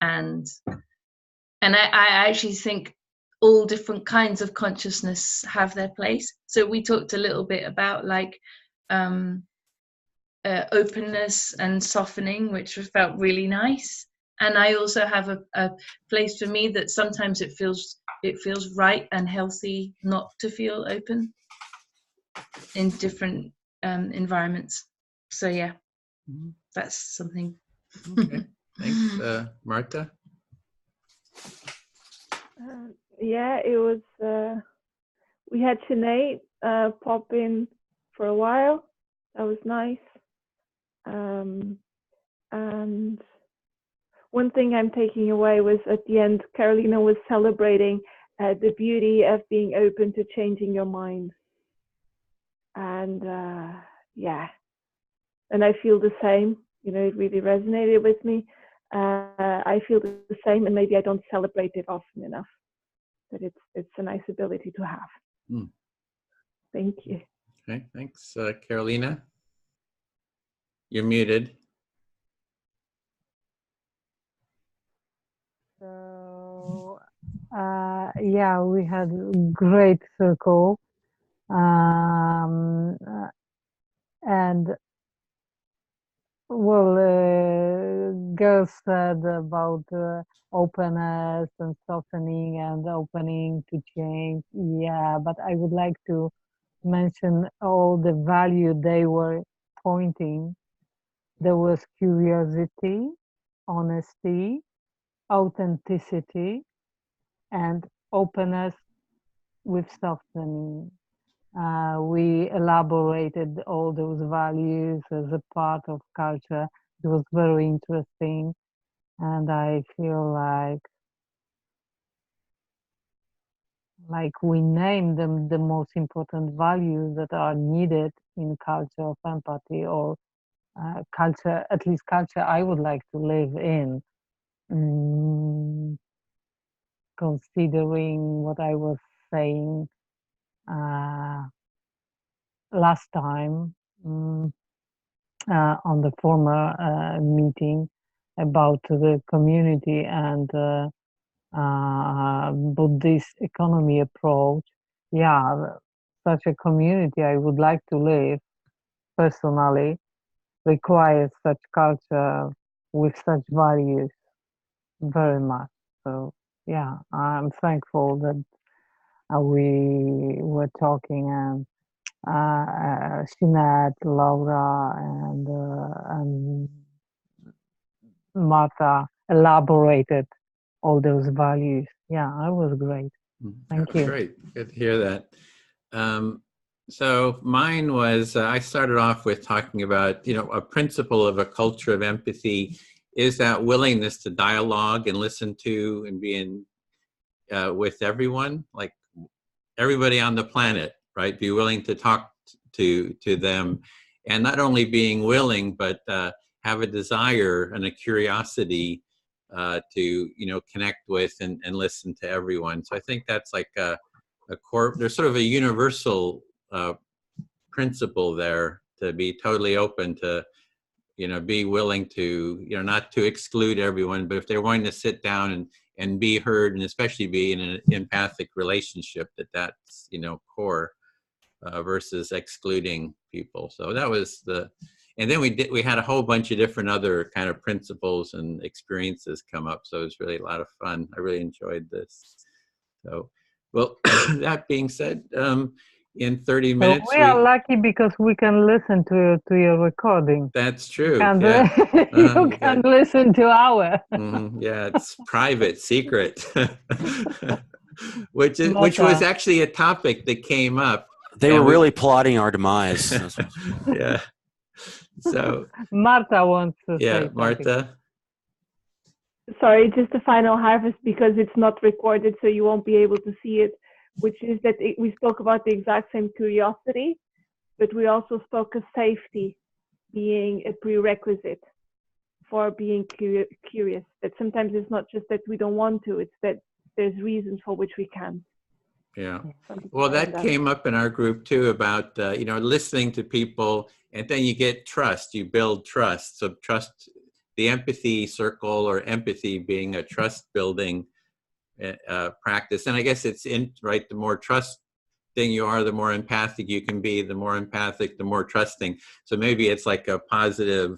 And I actually think all different kinds of consciousness have their place. So we talked a little bit about like openness and softening, which felt really nice. And I also have a place for me that sometimes it feels right and healthy not to feel open in different environments. So yeah, that's something. Okay, thanks. Marta? Yeah, it was, we had Sinead pop in for a while. That was nice. And one thing I'm taking away was at the end, Carolina was celebrating the beauty of being open to changing your mind. And yeah, and I feel the same. You know, it really resonated with me. I feel the same, and maybe I don't celebrate it often enough. But it's a nice ability to have. Thank you. Okay, thanks. Carolina? You're muted. So, yeah, we had a great circle. And, well, girls said about openness and softening and opening to change. Yeah, but I would like to mention all the value they were pointing. There was curiosity, honesty, authenticity, and openness with softening. We elaborated all those values as a part of culture. It was very interesting, and I feel like we named them the most important values that are needed in culture of empathy, or culture, at least culture I would like to live in. Considering what I was saying last time on the former meeting about the community and Buddhist economy approach. Yeah, such a community I would like to live personally requires such culture with such values very much. So yeah, I'm thankful that we were talking, and Sinead, Laura, and Martha elaborated all those values. Yeah, it was great. Thank you. Great, good to hear that. So mine was, I started off with talking about, a principle of a culture of empathy is that willingness to dialogue and listen to and be with everyone, like everybody on the planet, right? Be willing to talk to them, and not only being willing, but have a desire and a curiosity to connect with and listen to everyone. So I think that's like a core. There's sort of a universal principle there, to be totally open to be willing to not to exclude everyone, but if they're willing to sit down and be heard, and especially be in an empathic relationship, that's core, versus excluding people. So that was and then we had a whole bunch of different other kind of principles and experiences come up. So it was really a lot of fun. I really enjoyed this. So, well, that being said, in 30 minutes, we are lucky because we can listen to your recording. That's true. And yeah. you can listen to our. Yeah, it's private, secret. which was actually a topic that came up. They were really plotting our demise. Yeah. So Marta wants to say yeah, something. Marta. Sorry, just the final harvest, because it's not recorded, so you won't be able to see it, which is that we spoke about the exact same curiosity, but we also spoke of safety being a prerequisite for being curious. That sometimes it's not just that we don't want to, it's that there's reasons for which we can. Yeah. Well, that came up in our group too, about, listening to people, and then you get trust, you build trust. So trust, the empathy circle, or empathy being a trust building practice. And I guess it's right, the more trusting you are, the more empathic you can be, the more empathic, the more trusting. So maybe it's like a positive,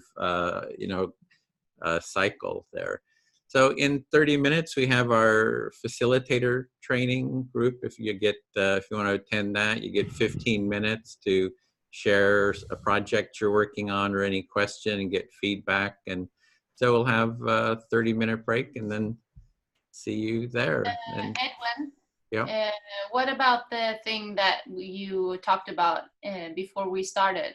cycle there. So in 30 minutes, we have our facilitator training group. If you want to attend that, you get 15 minutes to share a project you're working on or any question and get feedback. And so we'll have a 30-minute break and then see you there. Edwin, yeah. What about the thing that you talked about before we started?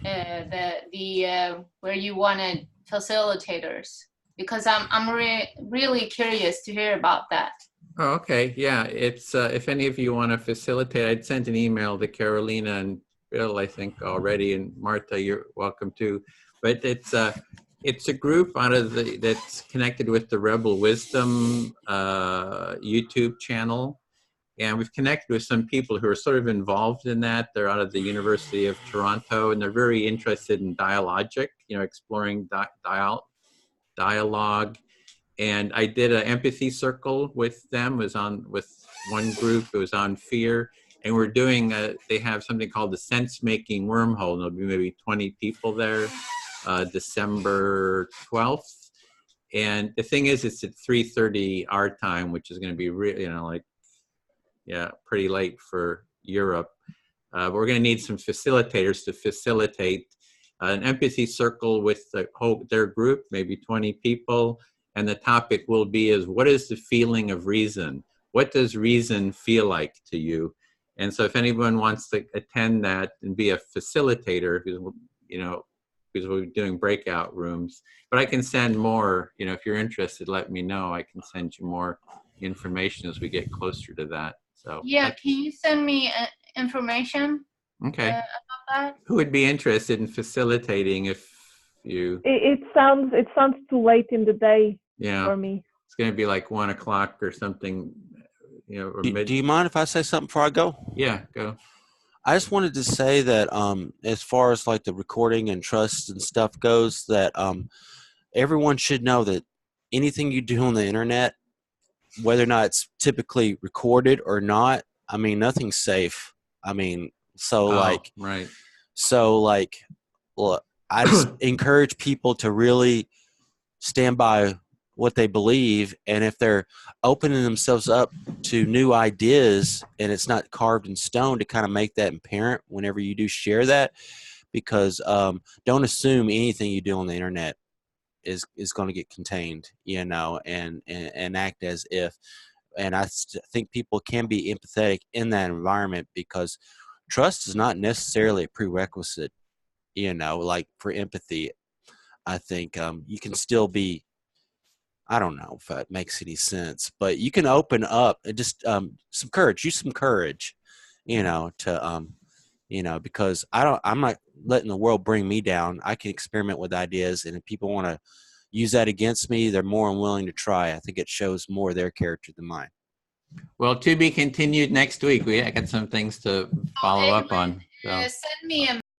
Where you wanted facilitators, because I'm really curious to hear about that. Oh, okay. Yeah, it's if any of you want to facilitate, I'd sent an email to Carolina and Bill, I think, already, and Marta, you're welcome too. But it's a group that's connected with the Rebel Wisdom YouTube channel. And we've connected with some people who are sort of involved in that. They're out of the University of Toronto, and they're very interested in dialogic, exploring dialogue. And I did an empathy circle with them. It was with one group. It was on fear. And we're doing, they have something called the sense-making wormhole. There'll be maybe 20 people there, December 12th. And the thing is, it's at 3:30 our time, which is going to be pretty late for Europe. But we're going to need some facilitators to facilitate an empathy circle with their group, maybe 20 people. And the topic will be what is the feeling of reason? What does reason feel like to you? And so if anyone wants to attend that and be a facilitator, because we'll be doing breakout rooms. But I can send more, if you're interested, let me know. I can send you more information as we get closer to that. So yeah, can you send me information? Okay. About that? Who would be interested in facilitating if you? It sounds too late in the day for me. It's going to be like 1 o'clock or something, or do you mind if I say something before I go? Yeah, go. I just wanted to say that as far as like the recording and trust and stuff goes, that everyone should know that anything you do on the internet, whether or not it's typically recorded or not, I mean, nothing's safe. I mean, right. So look, I just encourage people to really stand by what they believe, and if they're opening themselves up to new ideas and it's not carved in stone, to kind of make that apparent whenever you do share that, because don't assume anything you do on the internet is going to get contained, and act as if. And I think people can be empathetic in that environment, because trust is not necessarily a prerequisite, like for empathy. I think you can still be I don't know if that makes any sense, but you can open up and just some courage. Use some courage, because I'm not letting the world bring me down. I can experiment with ideas, and if people want to use that against me, they're more than willing to try. I think it shows more of their character than mine. Well, to be continued next week. I got some things to follow up on. So. Send me a